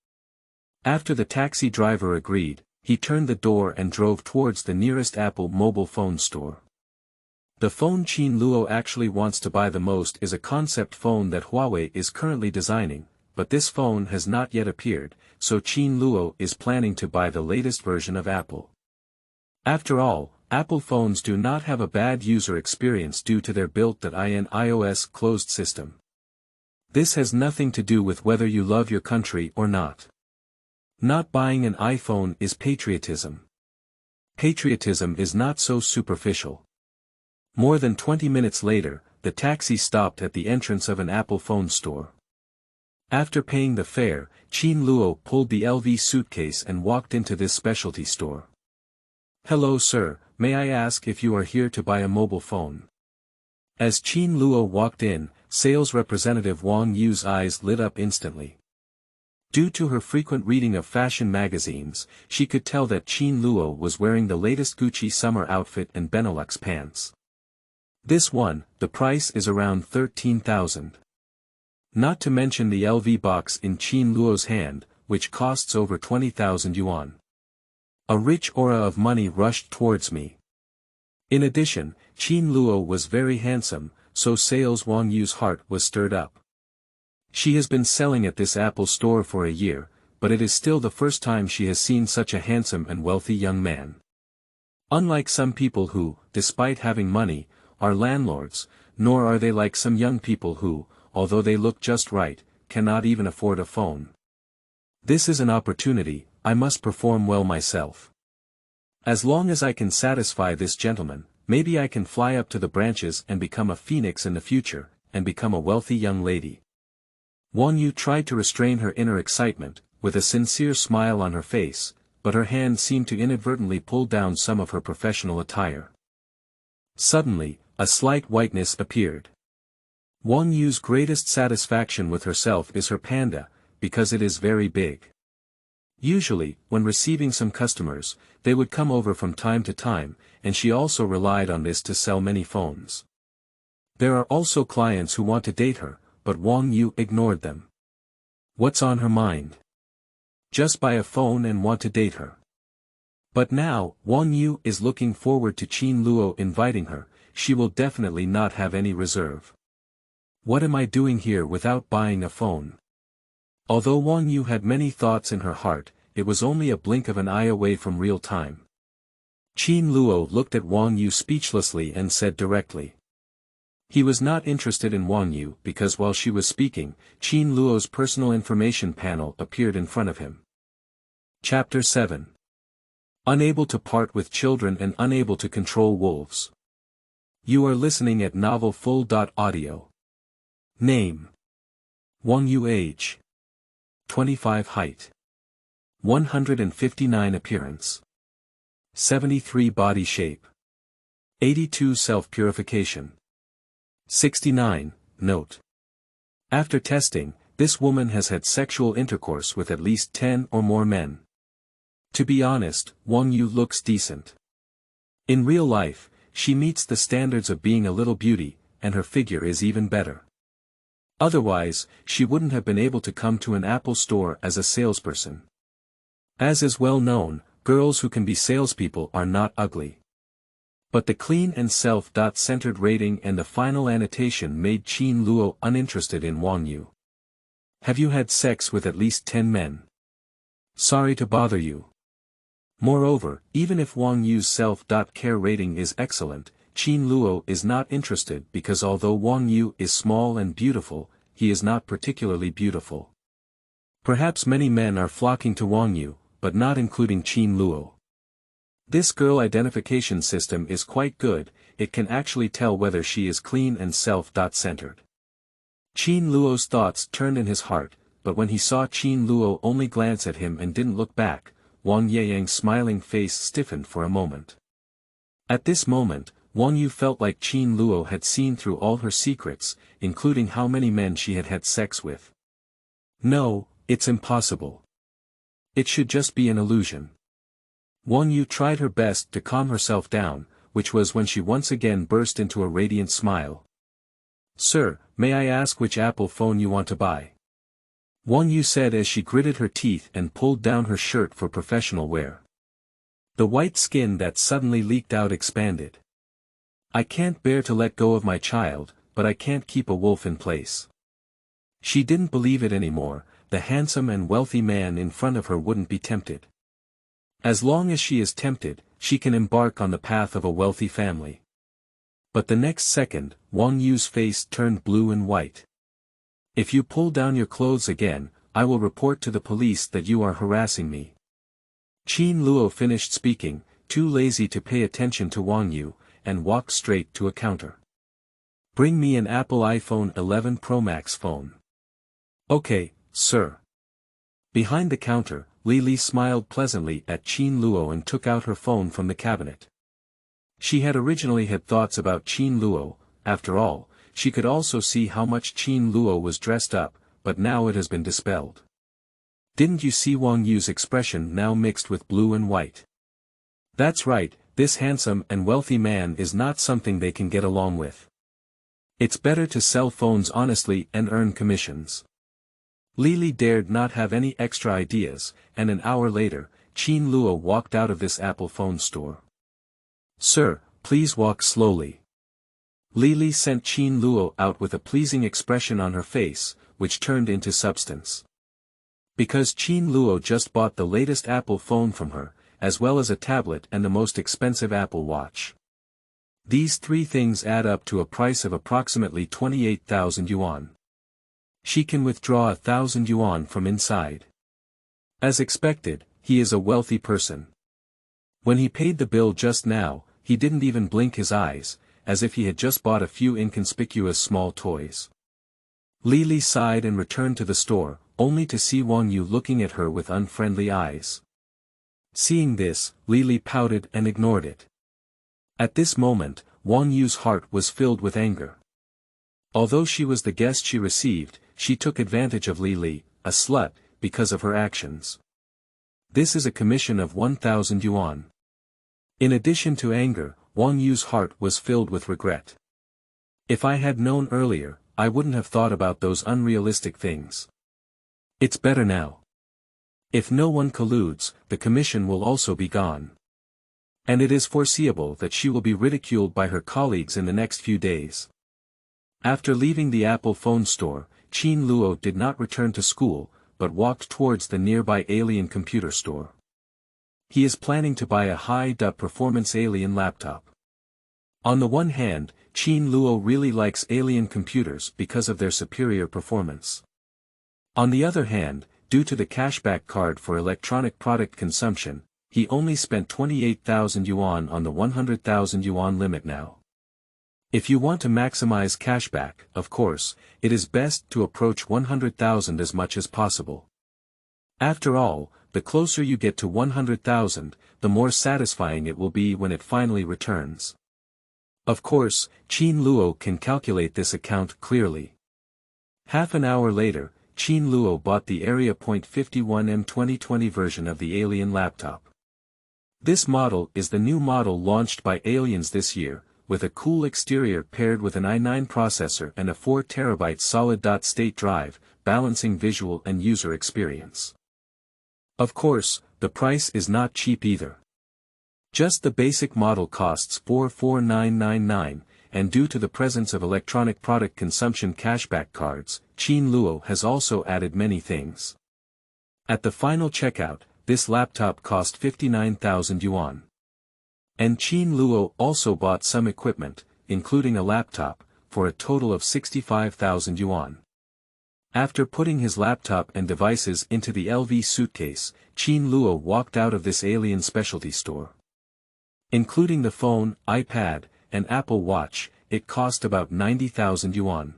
After the taxi driver agreed, he turned the door and drove towards the nearest Apple mobile phone store. The phone Qin Luo actually wants to buy the most is a concept phone that Huawei is currently designing, but this phone has not yet appeared, so Qin Luo is planning to buy the latest version of Apple. After all, Apple phones do not have a bad user experience due to their built-in iOS closed system. This has nothing to do with whether you love your country or not. Not buying an iPhone is patriotism. Patriotism is not so superficial. More than 20 minutes later, the taxi stopped at the entrance of an Apple phone store. After paying the fare, Qin Luo pulled the LV suitcase and walked into this specialty store. Hello sir, may I ask if you are here to buy a mobile phone? As Qin Luo walked in, sales representative Wang Yu's eyes lit up instantly. Due to her frequent reading of fashion magazines, she could tell that Qin Luo was wearing the latest Gucci summer outfit and Benelux pants. This one, the price is around 13,000. Not to mention the LV box in Qin Luo's hand, which costs over 20,000 yuan. A rich aura of money rushed towards me. In addition, Qin Luo was very handsome, so sales Wang Yu's heart was stirred up. She has been selling at this Apple store for a year, but it is still the first time she has seen such a handsome and wealthy young man. Unlike some people who, despite having money, are landlords, nor are they like some young people who, although they look just right, cannot even afford a phone. This is an opportunity, I must perform well myself. As long as I can satisfy this gentleman, maybe I can fly up to the branches and become a phoenix in the future, and become a wealthy young lady. Wang Yu tried to restrain her inner excitement, with a sincere smile on her face, but her hand seemed to inadvertently pull down some of her professional attire. Suddenly, a slight whiteness appeared. Wang Yu's greatest satisfaction with herself is her panda, because it is very big. Usually, when receiving some customers, they would come over from time to time, and she also relied on this to sell many phones. There are also clients who want to date her, but Wang Yu ignored them. What's on her mind? Just buy a phone and want to date her. But now, Wang Yu is looking forward to Qin Luo inviting her, she will definitely not have any reserve. What am I doing here without buying a phone? Although Wang Yu had many thoughts in her heart, it was only a blink of an eye away from real time. Qin Luo looked at Wang Yu speechlessly and said directly. He was not interested in Wang Yu because while she was speaking, Qin Luo's personal information panel appeared in front of him. Chapter 7. Unable to part with children and unable to control wolves. You are listening at Novel Full.Audio. Name: Wang Yu. Age: 25. Height: 159. Appearance: 73. Body shape: 82. Self-purification: 69. Note: after testing, this woman has had sexual intercourse with at least 10 or more men. To be honest, Wang Yu looks decent. In real life, she meets the standards of being a little beauty, and her figure is even better. Otherwise, she wouldn't have been able to come to an Apple store as a salesperson. As is well known, girls who can be salespeople are not ugly. But the clean and self-centered rating and the final annotation made Qin Luo uninterested in Wang Yu. Have you had sex with at least 10 men? Sorry to bother you. Moreover, even if Wang Yu's self.care rating is excellent, Qin Luo is not interested because although Wang Yu is small and beautiful, he is not particularly beautiful. Perhaps many men are flocking to Wang Yu, but not including Qin Luo. This girl identification system is quite good, it can actually tell whether she is clean and self-centered. Qin Luo's thoughts turned in his heart, but when he saw Qin Luo only glance at him and didn't look back, Wang Yayang's smiling face stiffened for a moment. At this moment, Wang Yu felt like Qin Luo had seen through all her secrets, including how many men she had had sex with. No, it's impossible. It should just be an illusion. Wang Yu tried her best to calm herself down, which was when she once again burst into a radiant smile. "Sir, may I ask which Apple phone you want to buy?" Wang Yu said as she gritted her teeth and pulled down her shirt for professional wear. The white skin that suddenly leaked out expanded. "I can't bear to let go of my child, but I can't keep a wolf in place." She didn't believe it anymore, the handsome and wealthy man in front of her wouldn't be tempted. As long as she is tempted, she can embark on the path of a wealthy family. But the next second, Wang Yu's face turned blue and white. "If you pull down your clothes again, I will report to the police that you are harassing me." Qin Luo finished speaking, too lazy to pay attention to Wang Yu, and walked straight to a counter. "Bring me an Apple iPhone 11 Pro Max phone." "Okay, sir." Behind the counter, Li smiled pleasantly at Qin Luo and took out her phone from the cabinet. She had originally had thoughts about Qin Luo, after all, she could also see how much Qin Luo was dressed up, but now it has been dispelled. Didn't you see Wang Yu's expression now mixed with blue and white? That's right, this handsome and wealthy man is not something they can get along with. It's better to sell phones honestly and earn commissions. Li dared not have any extra ideas, and an hour later, Qin Luo walked out of this Apple phone store. "Sir, please walk slowly." Li sent Qin Luo out with a pleasing expression on her face, which turned into substance. Because Qin Luo just bought the latest Apple phone from her, as well as a tablet and the most expensive Apple Watch. These three things add up to a price of approximately 28,000 yuan. She can withdraw 1,000 yuan from inside. As expected, he is a wealthy person. When he paid the bill just now, he didn't even blink his eyes, as if he had just bought a few inconspicuous small toys. Li sighed and returned to the store, only to see Wang Yu looking at her with unfriendly eyes. Seeing this, Li pouted and ignored it. At this moment, Wang Yu's heart was filled with anger. Although she was the guest she received, she took advantage of Li, a slut, because of her actions. This is a commission of 1,000 yuan. In addition to anger, Wang Yu's heart was filled with regret. If I had known earlier, I wouldn't have thought about those unrealistic things. It's better now. If no one colludes, the commission will also be gone. And it is foreseeable that she will be ridiculed by her colleagues in the next few days. After leaving the Apple phone store, Qin Luo did not return to school, but walked towards the nearby alien computer store. He is planning to buy a high-performance alien laptop. On the one hand, Qin Luo really likes alien computers because of their superior performance. On the other hand, due to the cashback card for electronic product consumption, he only spent 28,000 yuan on the 100,000 yuan limit now. If you want to maximize cashback, of course, it is best to approach 100,000 as much as possible. After all, the closer you get to 100,000, the more satisfying it will be when it finally returns. Of course, Qin Luo can calculate this account clearly. Half an hour later, Qin Luo bought the Area .51M 2020 version of the Alien laptop. This model is the new model launched by Aliens this year, with a cool exterior paired with an i9 processor and a 4TB solid-state drive, balancing visual and user experience. Of course, the price is not cheap either. Just the basic model costs 44999, and due to the presence of electronic product consumption cashback cards, Qin Luo has also added many things. At the final checkout, this laptop cost 59,000 yuan. And Qin Luo also bought some equipment, including a laptop, for a total of 65,000 yuan. After putting his laptop and devices into the LV suitcase, Qin Luo walked out of this alien specialty store. Including the phone, iPad, and Apple Watch, it cost about 90,000 yuan.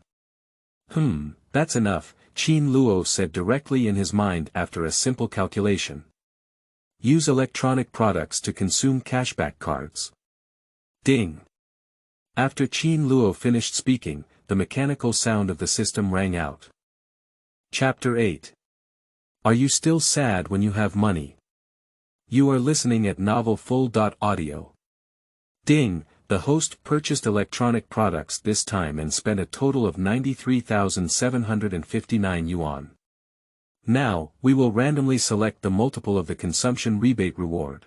That's enough, Qin Luo said directly in his mind after a simple calculation. Use electronic products to consume cashback cards. Ding. After Qin Luo finished speaking, the mechanical sound of the system rang out. Chapter 8. Are you still sad when you have money? You are listening at novel.Audio. Ding, the host purchased electronic products this time and spent a total of 93,759 yuan. Now, we will randomly select the multiple of the consumption rebate reward.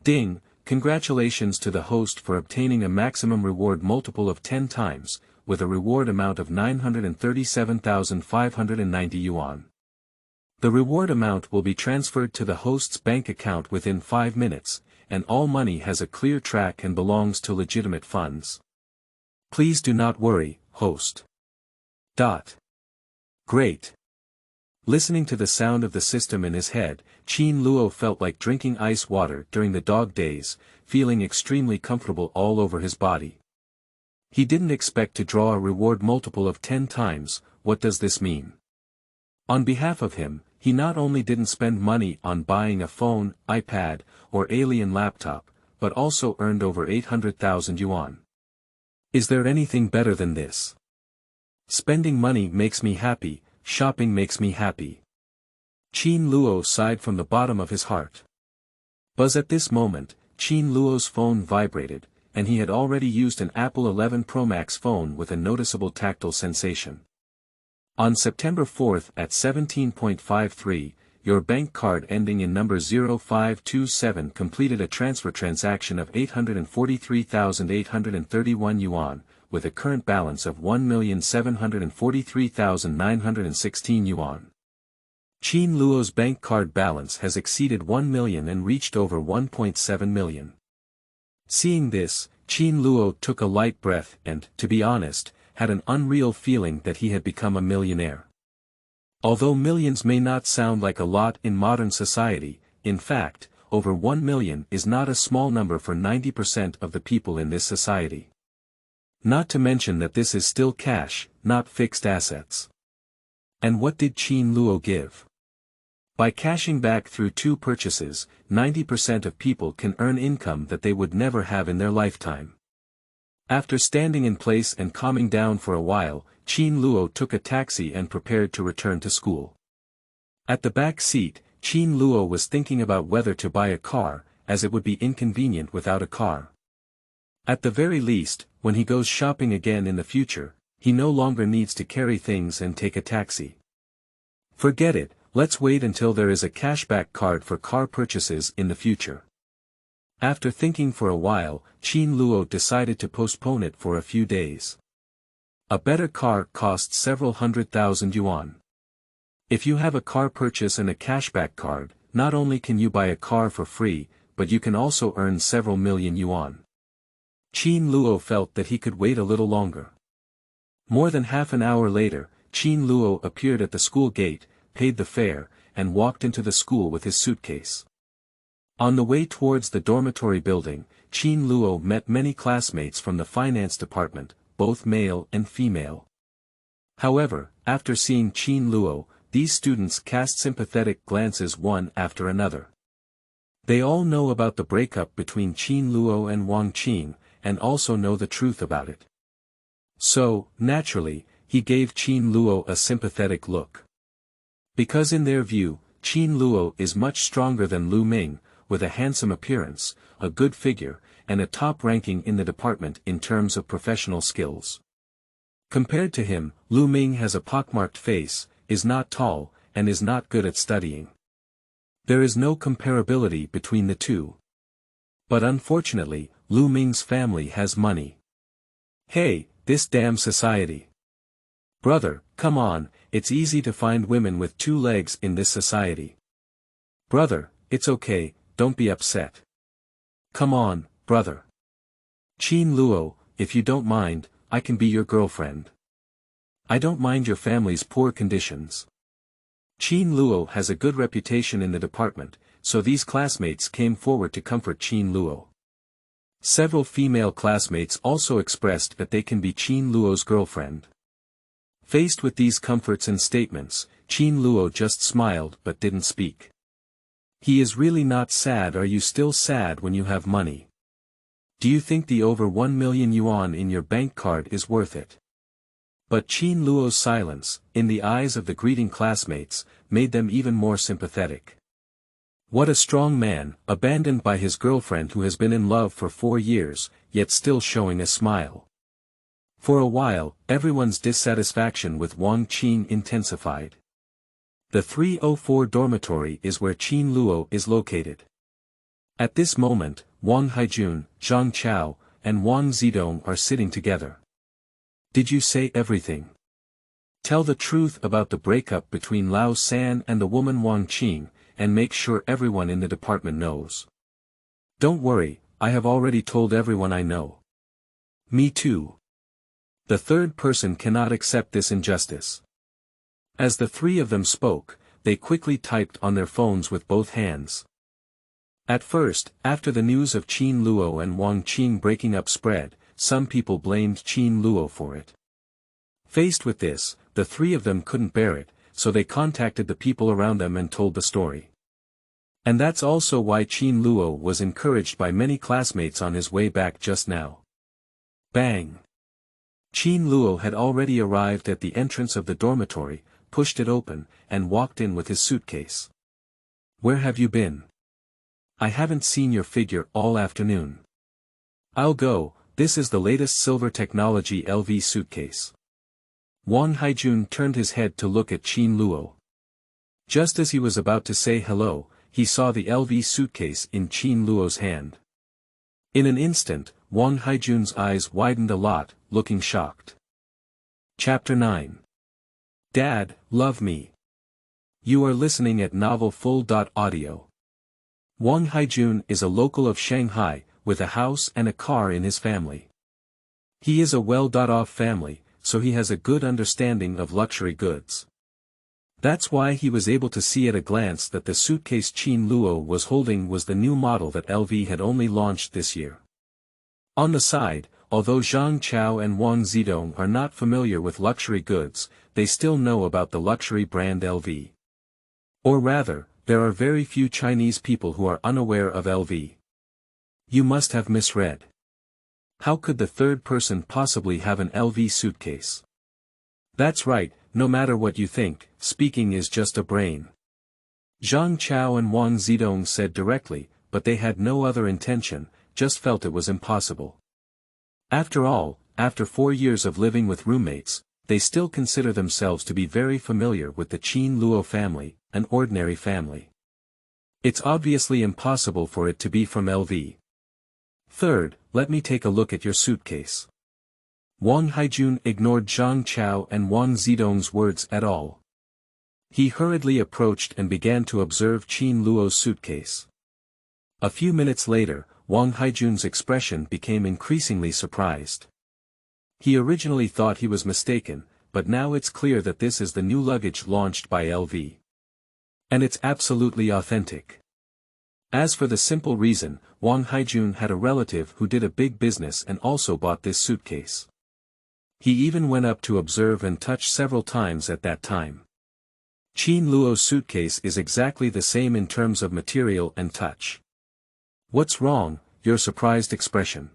Ding, congratulations to the host for obtaining a maximum reward multiple of 10 times, with a reward amount of 937,590 yuan. The reward amount will be transferred to the host's bank account within 5 minutes, and all money has a clear track and belongs to legitimate funds. Please do not worry, host. Great. Listening to the sound of the system in his head, Qin Luo felt like drinking ice water during the dog days, feeling extremely comfortable all over his body. He didn't expect to draw a reward multiple of 10 times. What does this mean? On behalf of him, he not only didn't spend money on buying a phone, iPad, or alien laptop, but also earned over 800,000 yuan. Is there anything better than this? Spending money makes me happy, shopping makes me happy. Qin Luo sighed from the bottom of his heart. Buzz at this moment, Qin Luo's phone vibrated, and he had already used an Apple 11 Pro Max phone with a noticeable tactile sensation. On September 4 at 17.53, your bank card ending in number 0527 completed a transfer transaction of 843,831 yuan, with a current balance of 1,743,916 yuan. Qin Luo's bank card balance has exceeded 1 million and reached over 1.7 million. Seeing this, Qin Luo took a light breath and, to be honest, had an unreal feeling that he had become a millionaire. Although millions may not sound like a lot in modern society, in fact, over 1 million is not a small number for 90% of the people in this society. Not to mention that this is still cash, not fixed assets. And what did Qin Luo give? By cashing back through 2 purchases, 90% of people can earn income that they would never have in their lifetime. After standing in place and calming down for a while, Qin Luo took a taxi and prepared to return to school. At the back seat, Qin Luo was thinking about whether to buy a car, as it would be inconvenient without a car. At the very least, when he goes shopping again in the future, he no longer needs to carry things and take a taxi. Forget it, let's wait until there is a cashback card for car purchases in the future. After thinking for a while, Qin Luo decided to postpone it for a few days. A better car costs several 100,000 yuan. If you have a car purchase and a cashback card, not only can you buy a car for free, but you can also earn several million yuan. Qin Luo felt that he could wait a little longer. More than half an hour later, Qin Luo appeared at the school gate, paid the fare, and walked into the school with his suitcase. On the way towards the dormitory building, Qin Luo met many classmates from the finance department, both male and female. However, after seeing Qin Luo, these students cast sympathetic glances one after another. They all know about the breakup between Qin Luo and Wang, and also know the truth about it. So, naturally, he gave Qin Luo a sympathetic look. Because in their view, Qin Luo is much stronger than Lu Ming, with a handsome appearance, a good figure, and a top ranking in the department in terms of professional skills. Compared to him, Lu Ming has a pockmarked face, is not tall, and is not good at studying. There is no comparability between the two. But unfortunately, Lu Ming's family has money. Hey, this damn society. Brother, come on, it's easy to find women with 2 legs in this society. Brother, it's okay, don't be upset. Come on, brother. Qin Luo, if you don't mind, I can be your girlfriend. I don't mind your family's poor conditions. Qin Luo has a good reputation in the department, so these classmates came forward to comfort Qin Luo. Several female classmates also expressed that they can be Qin Luo's girlfriend. Faced with these comforts and statements, Qin Luo just smiled but didn't speak. He is really not sad. Are you still sad when you have money? Do you think the over 1 million yuan in your bank card is worth it? But Qin Luo's silence, in the eyes of the greeting classmates, made them even more sympathetic. What a strong man, abandoned by his girlfriend who has been in love for 4 years, yet still showing a smile. For a while, everyone's dissatisfaction with Wang Qin intensified. The 304 dormitory is where Qin Luo is located. At this moment, Wang Haijun, Zhang Chao, and Wang Zidong are sitting together. Did you say everything? Tell the truth about the breakup between Lao San and the woman Wang Qing, and make sure everyone in the department knows. Don't worry, I have already told everyone I know. Me too. The third person cannot accept this injustice. As the three of them spoke, they quickly typed on their phones with both hands. At first, after the news of Qin Luo and Wang Qing breaking up spread, some people blamed Qin Luo for it. Faced with this, the three of them couldn't bear it, so they contacted the people around them and told the story. And that's also why Qin Luo was encouraged by many classmates on his way back just now. Bang! Qin Luo had already arrived at the entrance of the dormitory, pushed it open, and walked in with his suitcase. Where have you been? I haven't seen your figure all afternoon. I'll go, this is the latest silver technology LV suitcase. Wang Haijun turned his head to look at Qin Luo. Just as he was about to say hello, he saw the LV suitcase in Qin Luo's hand. In an instant, Wang Haijun's eyes widened a lot, looking shocked. Chapter 9. Dad, love me. You are listening at novel.Audio. Wang Haijun is a local of Shanghai, with a house and a car in his family. He is a well-off family, so he has a good understanding of luxury goods. That's why he was able to see at a glance that the suitcase Qin Luo was holding was the new model that LV had only launched this year. On the side, although Zhang Chao and Wang Zidong are not familiar with luxury goods, they still know about the luxury brand LV. Or rather, there are very few Chinese people who are unaware of LV. You must have misread. How could the third person possibly have an LV suitcase? That's right, no matter what you think, speaking is just a brain. Zhang Chao and Wang Zidong said directly, but they had no other intention, just felt it was impossible. After all, after 4 years of living with roommates, they still consider themselves to be very familiar with the Qin Luo family, an ordinary family. It's obviously impossible for it to be from LV. Third, let me take a look at your suitcase. Wang Haijun ignored Zhang Chao and Wang Zidong's words at all. He hurriedly approached and began to observe Qin Luo's suitcase. A few minutes later, Wang Haijun's expression became increasingly surprised. He originally thought he was mistaken, but now it's clear that this is the new luggage launched by LV. And it's absolutely authentic. As for the simple reason, Wang Haijun had a relative who did a big business and also bought this suitcase. He even went up to observe and touch several times at that time. Qin Luo's suitcase is exactly the same in terms of material and touch. What's wrong, your surprised expression?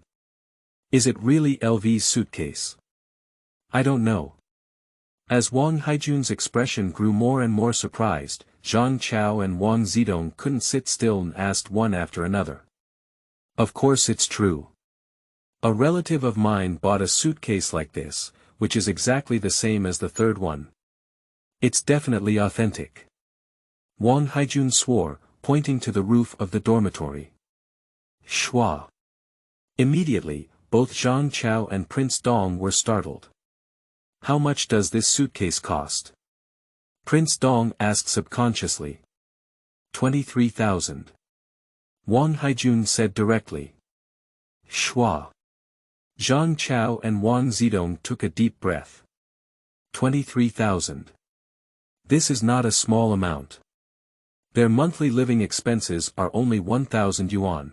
Is it really LV's suitcase? I don't know. As Wang Haijun's expression grew more and more surprised, Zhang Chao and Wang Zidong couldn't sit still and asked one after another. Of course it's true. A relative of mine bought a suitcase like this, which is exactly the same as the third one. It's definitely authentic. Wang Haijun swore, pointing to the roof of the dormitory. Shua. Immediately, both Zhang Chao and Prince Dong were startled. How much does this suitcase cost? Prince Dong asked subconsciously. 23,000. Wang Haijun said directly. Shua. Zhang Chao and Wang Zidong took a deep breath. 23,000. This is not a small amount. Their monthly living expenses are only 1,000 yuan.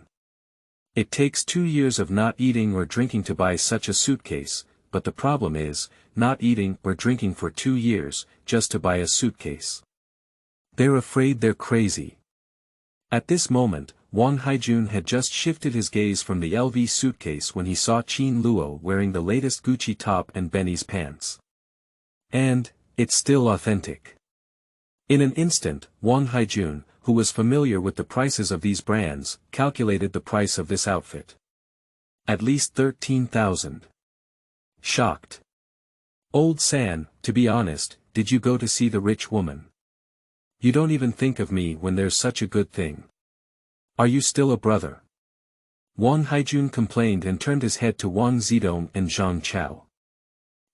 It takes 2 years of not eating or drinking to buy such a suitcase, but the problem is, not eating or drinking for 2 years, just to buy a suitcase. They're afraid they're crazy. At this moment, Wang Haijun had just shifted his gaze from the LV suitcase when he saw Qin Luo wearing the latest Gucci top and Benny's pants. And, it's still authentic. In an instant, Wang Haijun, who was familiar with the prices of these brands, calculated the price of this outfit. At least 13,000. Shocked. Old San, to be honest, did you go to see the rich woman? You don't even think of me when there's such a good thing. Are you still a brother? Wang Haijun complained and turned his head to Wang Zidong and Zhang Chao.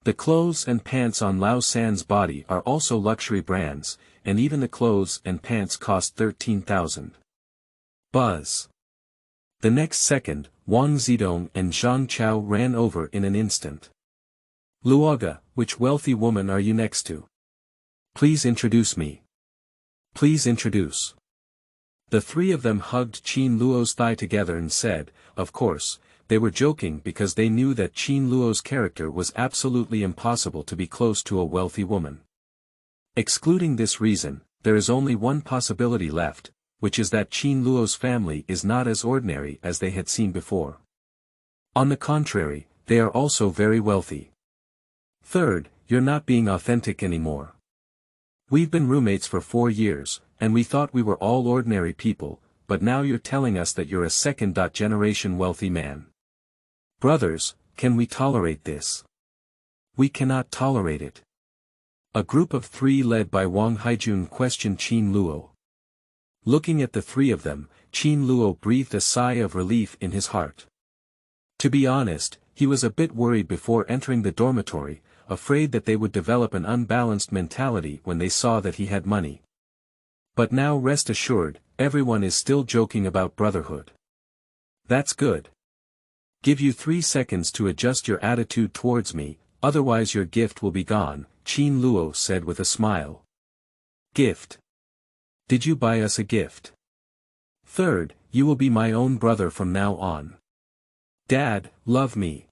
The clothes and pants on Lao San's body are also luxury brands, and even the clothes and pants cost 13,000. Buzz. The next second, Wang Zidong and Zhang Chao ran over in an instant. Luoga, which wealthy woman are you next to? Please introduce me. Please introduce. The three of them hugged Qin Luo's thigh together and said, of course, they were joking because they knew that Qin Luo's character was absolutely impossible to be close to a wealthy woman. Excluding this reason, there is only one possibility left, which is that Qin Luo's family is not as ordinary as they had seen before. On the contrary, they are also very wealthy. Third, you're not being authentic anymore. We've been roommates for 4 years, and we thought we were all ordinary people, but now you're telling us that you're a second-generation wealthy man. Brothers, can we tolerate this? We cannot tolerate it. A group of 3 led by Wang Haijun questioned Qin Luo. Looking at the 3 of them, Qin Luo breathed a sigh of relief in his heart. To be honest, he was a bit worried before entering the dormitory, afraid that they would develop an unbalanced mentality when they saw that he had money. But now rest assured, everyone is still joking about brotherhood. That's good. Give you 3 seconds to adjust your attitude towards me, otherwise your gift will be gone, Qin Luo said with a smile. Gift? Did you buy us a gift? Third, you will be my own brother from now on. Dad, love me.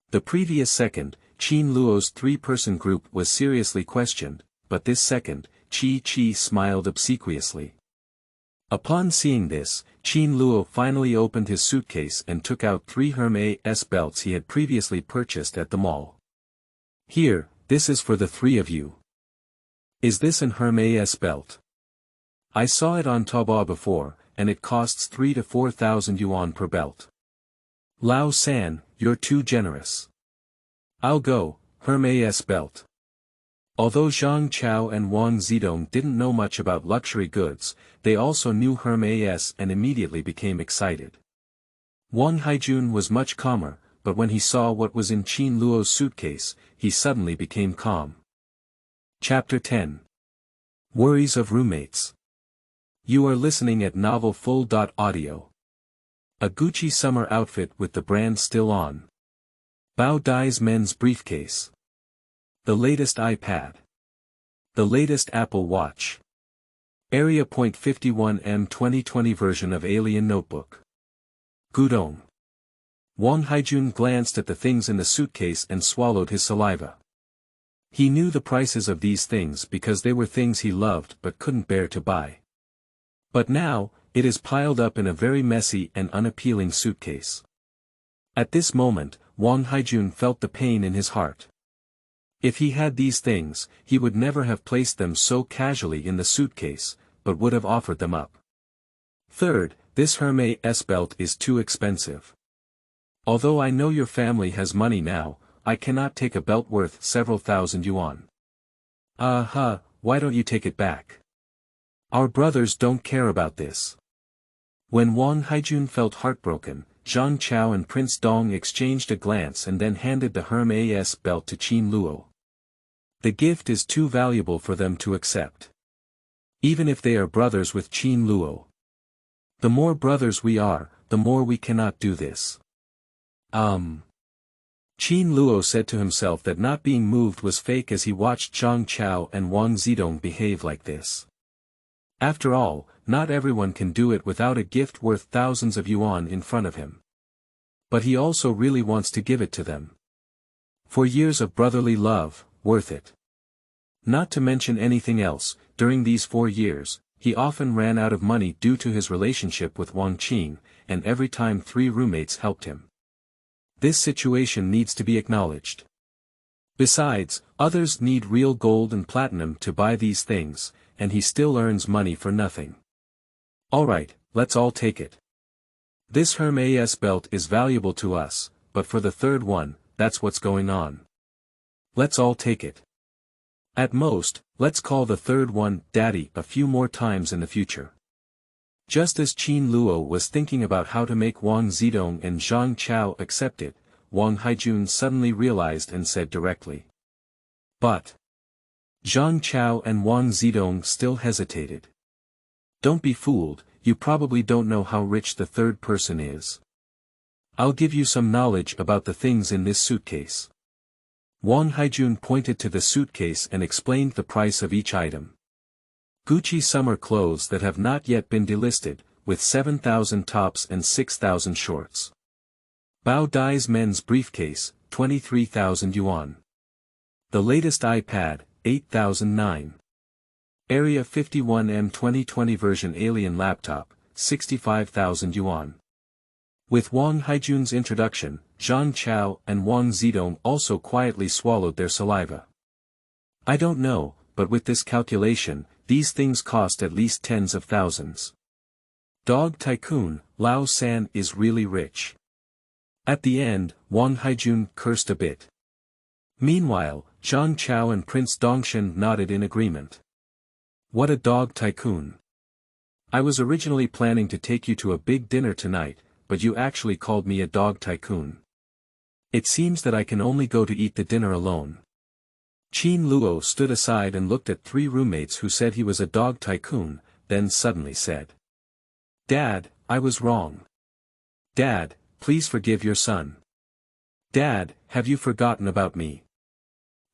The previous second, Qin Luo's 3-person group was seriously questioned, but this second, Chi smiled obsequiously. Upon seeing this, Qin Luo finally opened his suitcase and took out 3 Hermès belts he had previously purchased at the mall. Here, this is for the 3 of you. Is this an Hermès belt? I saw it on Taobao before, and it costs 3,000 to 4,000 yuan per belt. Lao San, you're too generous. I'll go, Hermès belt. Although Zhang Chao and Wang Zidong didn't know much about luxury goods, they also knew Hermès and immediately became excited. Wang Haijun was much calmer, but when he saw what was in Qin Luo's suitcase, he suddenly became calm. Chapter 10. Worries of Roommates. You are listening at Novel Full.Audio. A Gucci summer outfit with the brand still on. Bao Dai's men's briefcase. The latest iPad. The latest Apple Watch. Area Point 51M 2020 version of Alien Notebook. Gudong. Wang Haijun glanced at the things in the suitcase and swallowed his saliva. He knew the prices of these things because they were things he loved but couldn't bear to buy. But now, it is piled up in a very messy and unappealing suitcase. At this moment, Wang Haijun felt the pain in his heart. If he had these things, he would never have placed them so casually in the suitcase, but would have offered them up. Third, this Hermès belt is too expensive. Although I know your family has money now, I cannot take a belt worth several thousand yuan. Why don't you take it back? Our brothers don't care about this. When Wang Haijun felt heartbroken, Zhang Chao and Prince Dong exchanged a glance and then handed the Hermès belt to Qin Luo. The gift is too valuable for them to accept. Even if they are brothers with Qin Luo. The more brothers we are, the more we cannot do this. Qin Luo said to himself that not being moved was fake as he watched Zhang Chao and Wang Zidong behave like this. After all, not everyone can do it without a gift worth thousands of yuan in front of him. But he also really wants to give it to them. For years of brotherly love, worth it. Not to mention anything else, during these 4 years, he often ran out of money due to his relationship with Wang Qing, and every time 3 roommates helped him. This situation needs to be acknowledged. Besides, others need real gold and platinum to buy these things, and he still earns money for nothing. Alright, let's all take it. This Hermes belt is valuable to us, but for the third one, that's what's going on. Let's all take it. At most, let's call the third one Daddy a few more times in the future. Just as Qin Luo was thinking about how to make Wang Zidong and Zhang Chao accept it, Wang Haijun suddenly realized and said directly. But Zhang Chao and Wang Zidong still hesitated. Don't be fooled, you probably don't know how rich the third person is. I'll give you some knowledge about the things in this suitcase. Wang Haijun pointed to the suitcase and explained the price of each item. Gucci summer clothes that have not yet been delisted, with 7,000 tops and 6,000 shorts. Bao Dai's men's briefcase, 23,000 yuan. The latest iPad, 8,009. Area 51M 2020 version alien laptop, 65,000 yuan. With Wang Haijun's introduction, Zhang Chao and Wang Zidong also quietly swallowed their saliva. I don't know, but with this calculation, these things cost at least tens of thousands. Dog tycoon, Lao San is really rich. At the end, Wang Haijun cursed a bit. Meanwhile, Zhang Chao and Prince Dongshan nodded in agreement. What a dog tycoon. I was originally planning to take you to a big dinner tonight, but you actually called me a dog tycoon. It seems that I can only go to eat the dinner alone. Qin Luo stood aside and looked at 3 roommates who said he was a dog tycoon, then suddenly said. Dad, I was wrong. Dad, please forgive your son. Dad, have you forgotten about me?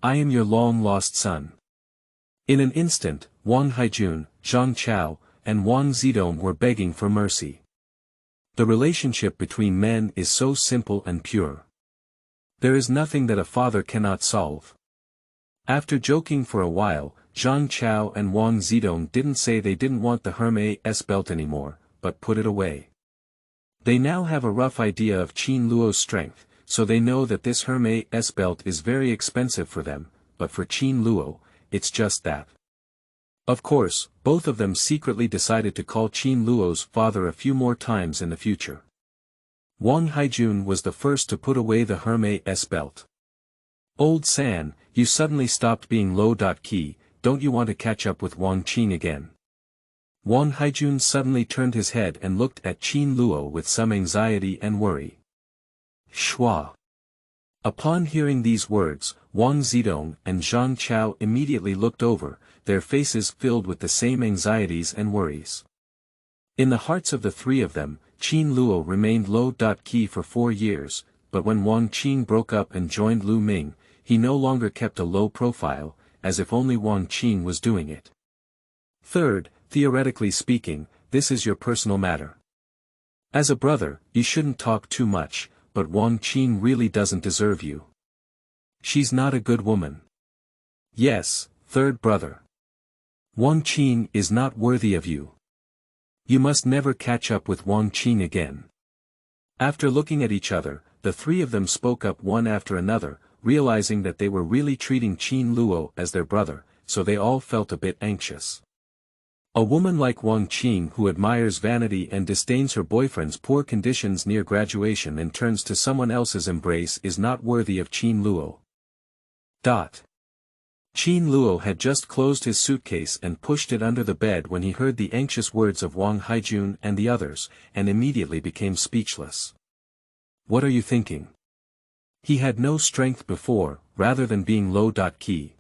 I am your long-lost son. In an instant, Wang Haijun, Zhang Chao, and Wang Zidong were begging for mercy. The relationship between men is so simple and pure. There is nothing that a father cannot solve. After joking for a while, Zhang Chao and Wang Zidong didn't say they didn't want the Hermes belt anymore, but put it away. They now have a rough idea of Qin Luo's strength, so they know that this Hermes belt is very expensive for them, but for Qin Luo, it's just that. Of course, both of them secretly decided to call Qin Luo's father a few more times in the future. Wang Haijun was the first to put away the Hermes belt. Old San, you suddenly stopped being low.Qi, don't you want to catch up with Wang Qing again? Wang Haijun suddenly turned his head and looked at Qin Luo with some anxiety and worry. Shua. Upon hearing these words, Wang Zidong and Zhang Chao immediately looked over, their faces filled with the same anxieties and worries. In the hearts of the 3 of them, Qin Luo remained low.Qi for 4 years, but when Wang Qing broke up and joined Lu Ming, he no longer kept a low profile, as if only Wang Qing was doing it. Third, theoretically speaking, this is your personal matter. As a brother, you shouldn't talk too much, but Wang Qing really doesn't deserve you. She's not a good woman. Yes, third brother. Wang Qing is not worthy of you. You must never catch up with Wang Qing again. After looking at each other, the 3 of them spoke up one after another, realizing that they were really treating Qin Luo as their brother, so they all felt a bit anxious. A woman like Wang Qing who admires vanity and disdains her boyfriend's poor conditions near graduation and turns to someone else's embrace is not worthy of Qin Luo. Qin Luo had just closed his suitcase and pushed it under the bed when he heard the anxious words of Wang Haijun and the others, and immediately became speechless. What are you thinking? He had no strength before, rather than being low.Qi.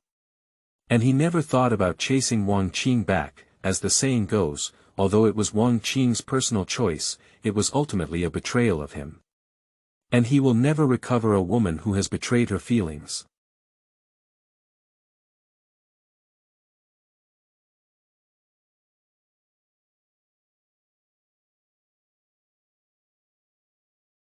And he never thought about chasing Wang Qing back, as the saying goes, although it was Wang Qing's personal choice, it was ultimately a betrayal of him. And he will never recover a woman who has betrayed her feelings.